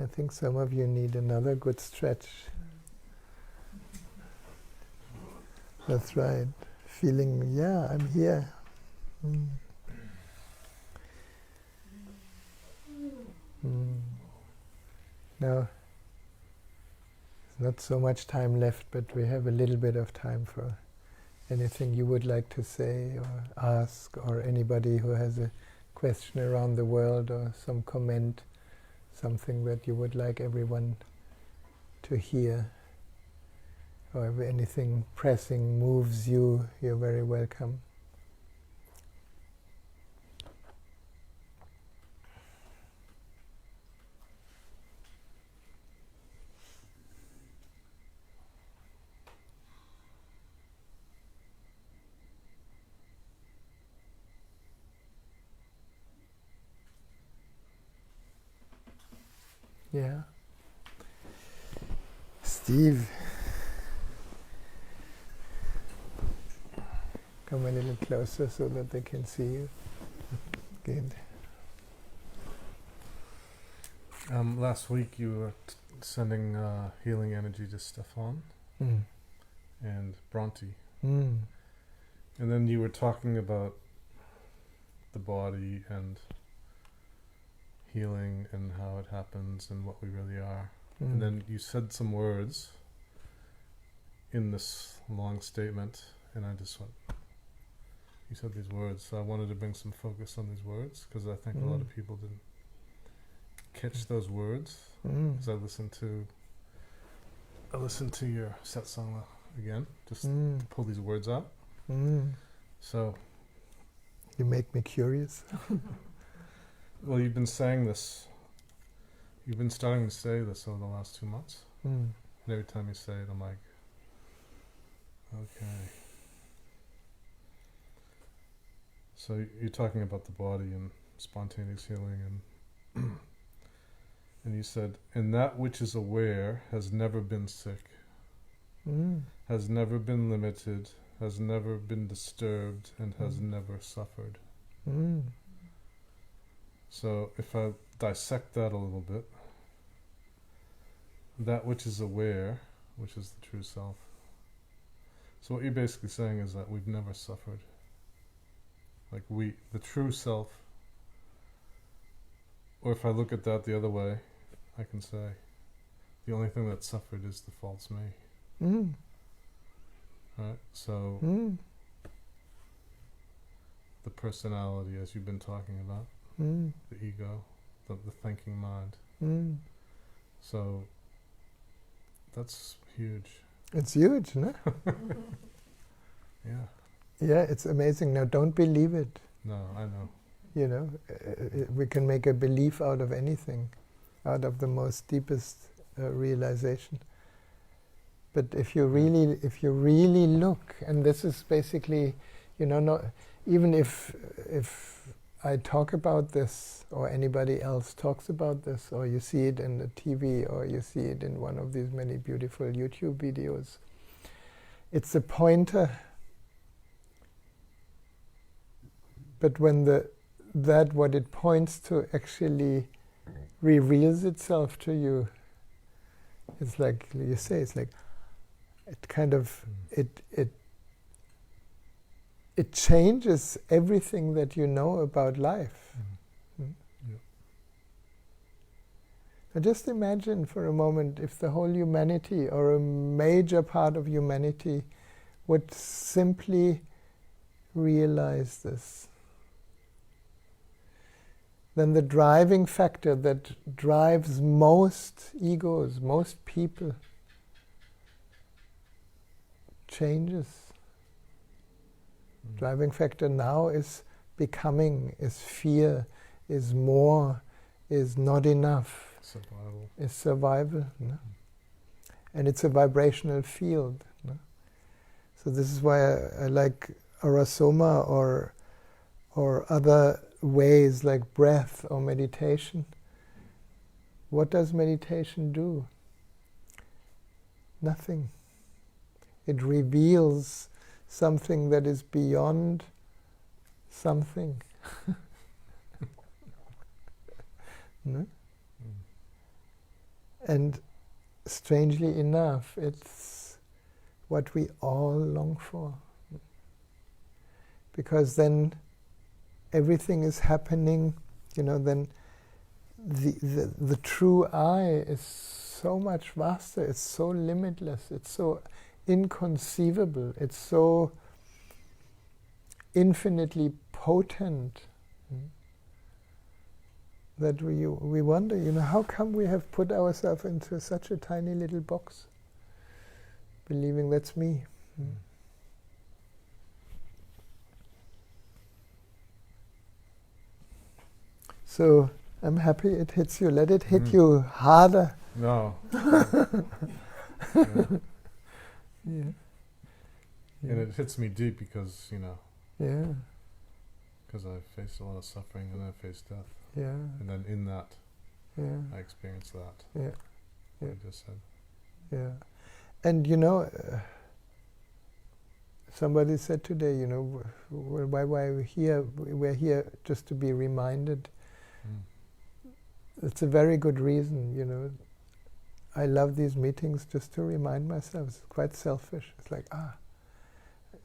I think some of you need another good stretch. That's right. Feeling, yeah, I'm here. Now, there's not so much time left, but we have a little bit of time for anything you would like to say or ask, or anybody who has a question around the world or some comment, something that you would like everyone to hear. Or if anything pressing moves you, you're very welcome. Yeah. Steve. Come a little closer so that they can see you. Good. Last week you were sending healing energy to Stefan and Bronte. And then you were talking about the body and healing and how it happens and what we really are. And then you said some words in this long statement, and I just went, you said these words, so I wanted to bring some focus on these words, because I think a lot of people didn't catch those words. Because I listened to your Satsang again, just to pull these words out. So you make me curious. Well, you've been saying this. You've been starting to say this over the last 2 months. And every time you say it, I'm like, okay. So you're talking about the body and spontaneous healing, and and you said, and that which is aware has never been sick, has never been limited, has never been disturbed, and has never suffered. So if I dissect that a little bit, that which is aware, which is the true self. So what you're basically saying is that we've never suffered. Like the true self Or if I look at that the other way, I can say, the only thing that suffered is the false me. Mm. Right? So, the personality, as you've been talking about, the ego, the thinking mind. So, that's huge. It's huge, no? Yeah. Yeah, it's amazing. Now, don't believe it. No, I know. You know, we can make a belief out of anything, out of the most deepest realization. But if you really look, and this is basically, you know, not, even if I talk about this, or anybody else talks about this, or you see it in the TV, or you see it in one of these many beautiful YouTube videos, it's a pointer. But when what it points to actually reveals itself to you, it's like you say, it's like it kind of it changes everything that you know about life. Yeah. Now just imagine for a moment if the whole humanity, or a major part of humanity, would simply realize this. Then the driving factor that drives most egos, most people, changes. Driving factor now is becoming, is fear, is more, is not enough. Survival. Is survival. No? And it's a vibrational field. No? So this is why I like Arasoma or other ways like breath or meditation. What does meditation do? Nothing. It reveals something that is beyond something. No? And strangely enough, it's what we all long for. Because then everything is happening, you know, then the true I is so much vaster, it's so limitless, it's so inconceivable, it's so infinitely potent that we wonder, you know, how come we have put ourselves into such a tiny little box, believing that's me. So I'm happy it hits you. Let it hit you harder. No. Yeah. And it hits me deep because, you know, Yeah. because I've faced a lot of suffering and I've faced death. Yeah. And then in that, Yeah. I experienced that. Yeah. What Yeah. you just said. Yeah. And you know, somebody said today, you know, why we're here? We're here just to be reminded. It's a very good reason, you know. I love these meetings just to remind myself. It's quite selfish. It's like,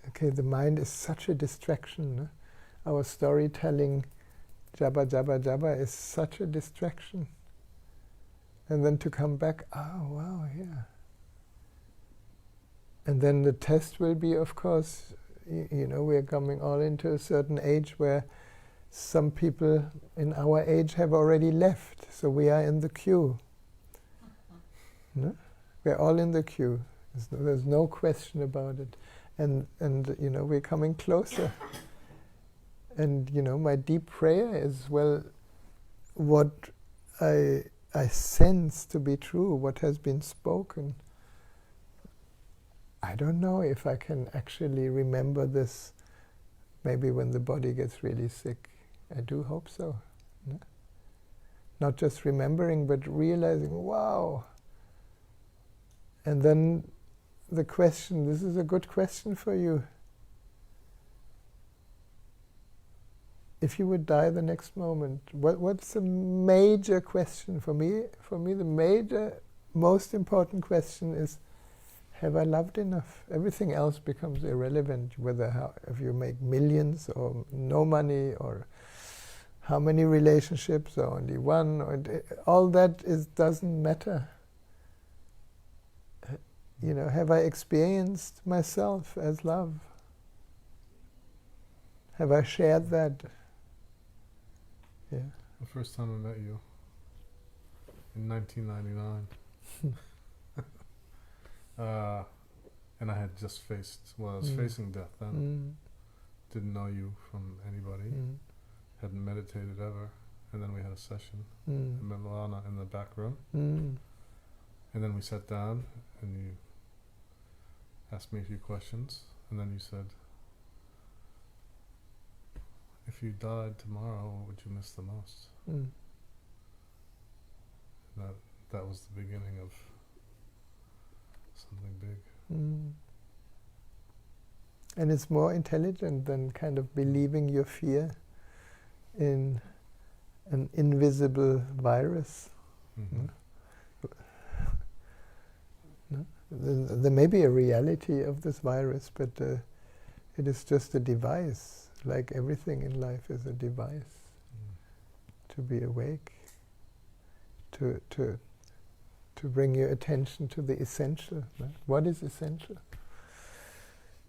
okay, the mind is such a distraction. No? Our storytelling, jabba, jabba, jabba, is such a distraction. And then to come back, oh, wow, yeah. And then the test will be, of course, you know, we're coming all into a certain age where some people in our age have already left, so we are in the queue. No? We're all in the queue. There's no question about it. And you know, we're coming closer. And you know, my deep prayer is, well, what I sense to be true, what has been spoken, I don't know if I can actually remember this maybe when the body gets really sick. I do hope so. No? Not just remembering, but realizing, wow. And then the question, this is a good question for you. If you would die the next moment, what's the major question for me? For me, the major, most important question is, have I loved enough? Everything else becomes irrelevant, whether if you make millions or no money or how many relationships, or only one, all that doesn't matter. Have I experienced myself as love? Have I shared that? Yeah. The first time I met you, in 1999, and I had just I was facing death then. Didn't know you from anybody. Hadn't meditated ever. And then we had a session in Milana in the back room. And then we sat down and you asked me a few questions. And then you said, if you died tomorrow, what would you miss the most? That was the beginning of something big. And it's more intelligent than kind of believing your fear in an invisible virus. There may be a reality of this virus, but it is just a device, like everything in life is a device to be awake, to bring your attention to the essential. Right? What is essential?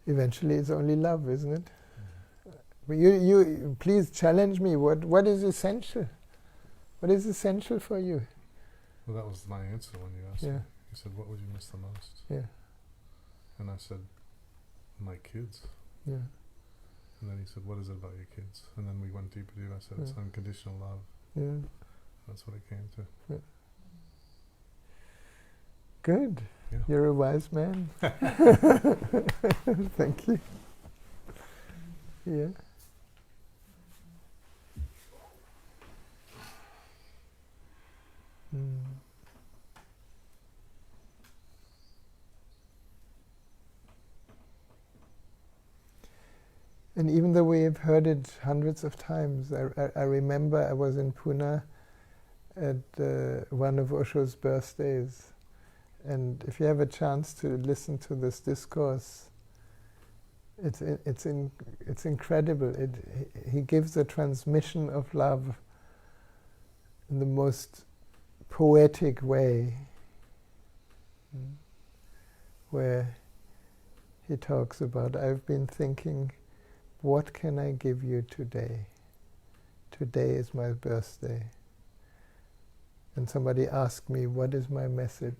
Eventually it's only love, isn't it? You please challenge me. What is essential? What is essential for you? Well, that was my answer when you asked me. You said, what would you miss the most? Yeah. And I said, my kids. Yeah. And then he said, what is it about your kids? And then we went deeper. I said, it's unconditional love. Yeah. That's what it came to. Yeah. Good. Yeah. You're a wise man. Thank you. Yeah. And even though we have heard it hundreds of times, I remember I was in Pune at one of Osho's birthdays. And if you have a chance to listen to this discourse, it's incredible. He gives a transmission of love in the most poetic way, where he talks about, I've been thinking, what can I give you today? Today is my birthday. And somebody asked me, what is my message?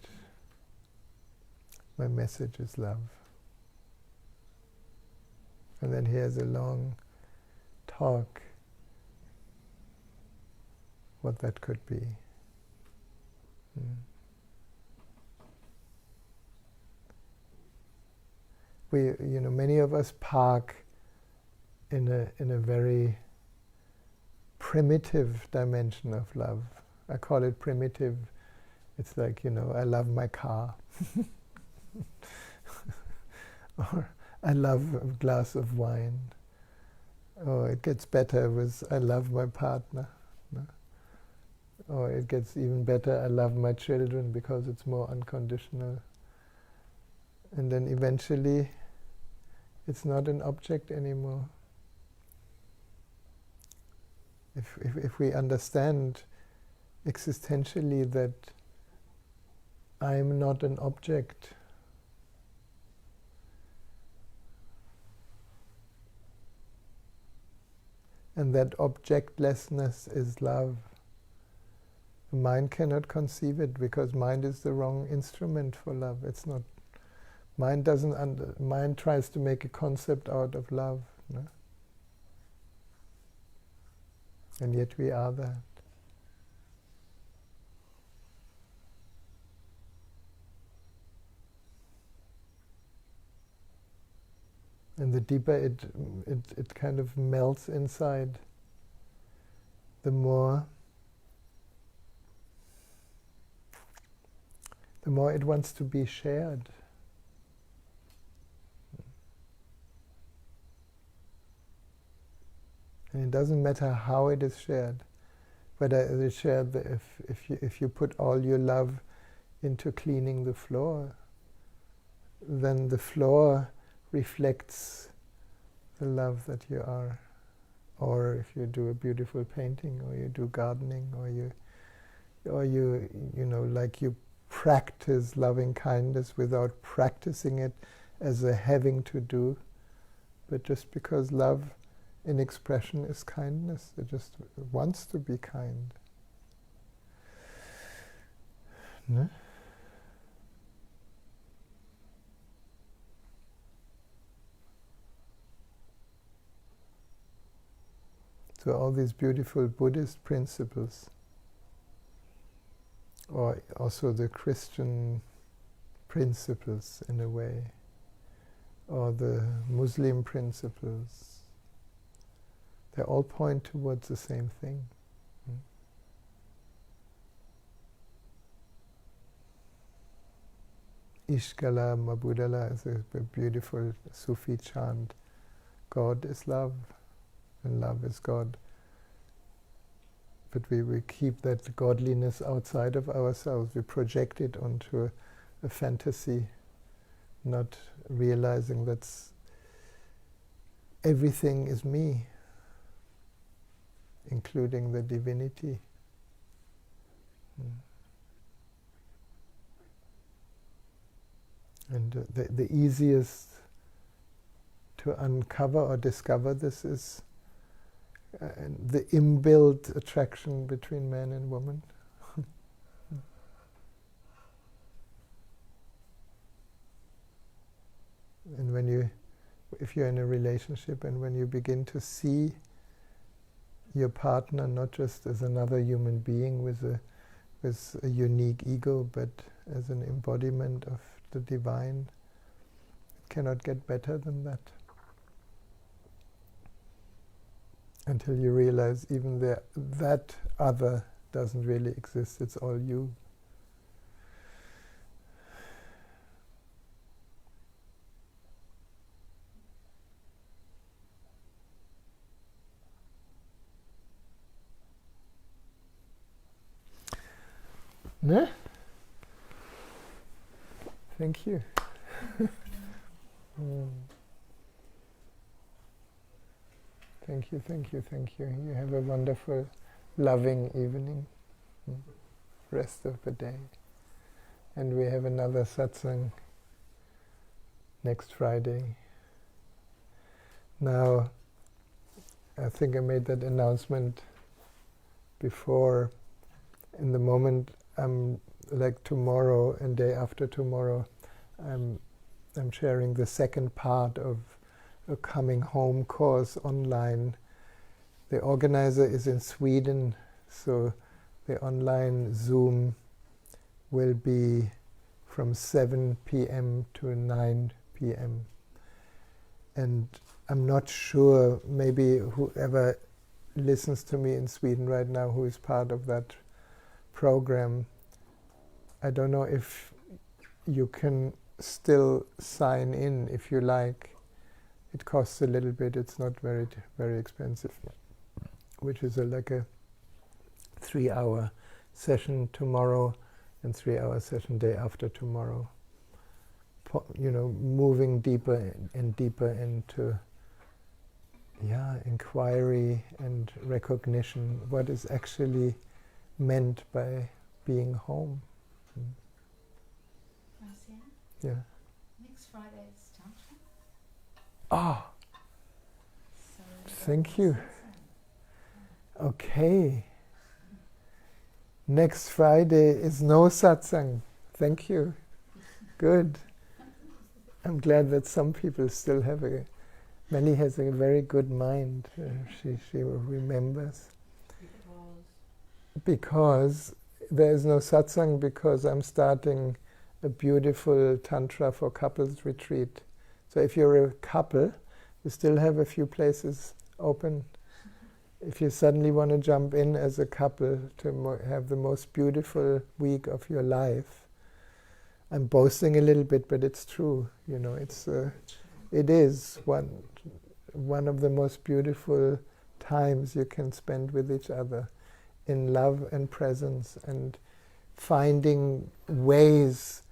My message is love. And then he has a long talk what that could be. Many of us park in a very primitive dimension of love. I call it primitive. It's like, I love my car. Or I love a glass of wine. Or it gets better with I love my partner. Or it gets even better, I love my children, because it's more unconditional. And then eventually it's not an object anymore. If we understand existentially that I'm not an object, and that objectlessness is love, the mind cannot conceive it, because mind is the wrong instrument for love. It's not. Mind mind tries to make a concept out of love, no? And yet we are that. And the deeper it kind of melts inside, the more it wants to be shared. And it doesn't matter how it is shared. Whether it is shared, if you put all your love into cleaning the floor, then the floor reflects the love that you are. or if you do a beautiful painting, or you do gardening, or like you practice loving kindness without practicing it as a having to do, but just because love in expression is kindness, it just wants to be kind. No? So all these beautiful Buddhist principles, or also the Christian principles in a way, or the Muslim principles, they all point towards the same thing. Ishkala Mabudala is a beautiful Sufi chant. God is love, and love is God. But we keep that godliness outside of ourselves. We project it onto a fantasy, not realizing that everything is me, including the divinity. And the easiest to uncover or discover this is the inbuilt attraction between man and woman. And if you're in a relationship, and when you begin to see your partner not just as another human being with a unique ego, but as an embodiment of the divine, it cannot get better than that. Until you realize even that other doesn't really exist, it's all you. Ne? Thank you. Thank you, thank you, thank you. You have a wonderful, loving evening, rest of the day. And we have another satsang next Friday. Now, I think I made that announcement before. In the moment, like tomorrow and day after tomorrow, I'm sharing the second part of a coming home course online. The organizer is in Sweden, so the online Zoom will be from 7 p.m. to 9 p.m. And I'm not sure, maybe whoever listens to me in Sweden right now who is part of that program, I don't know if you can still sign in if you like. It costs a little bit, it's not very expensive, which is like a 3-hour session tomorrow and 3-hour session day after tomorrow. Moving deeper and deeper into inquiry and recognition, what is actually meant by being home. Marcia? Yeah. Next Friday is Tantra. Ah, So thank you. Okay. Next Friday is no satsang. Thank you. Good. I'm glad that some people still have Melly has a very good mind. She remembers. Because there is no satsang, because I'm starting a beautiful Tantra for couples retreat. So if you're a couple, you still have a few places open. If you suddenly want to jump in as a couple to have the most beautiful week of your life, I'm boasting a little bit, but it's true. It is one of the most beautiful times you can spend with each other, in love and presence, and finding ways,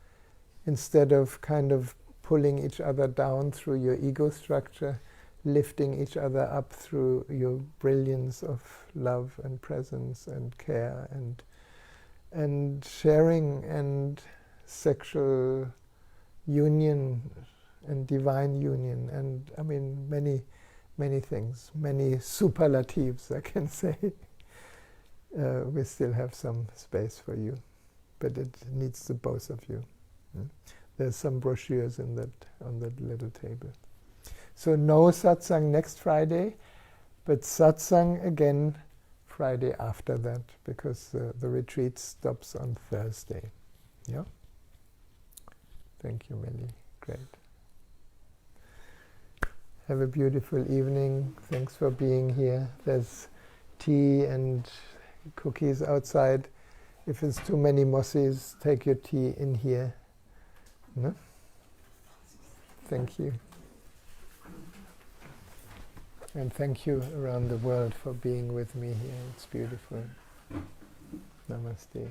instead of kind of pulling each other down through your ego structure, lifting each other up through your brilliance of love and presence and care and sharing and sexual union and divine union, and I mean many things, many superlatives I can say. We still have some space for you, but it needs the both of you. There's some brochures on that little table. So no satsang next Friday, but satsang again Friday after that, because the retreat stops on Thursday. Yeah? Thank you, Millie. Great. Have a beautiful evening. Thanks for being here. There's tea and cookies outside. If it's too many mossies, take your tea in here. No? Thank you. And thank you around the world for being with me here. It's beautiful. Namaste.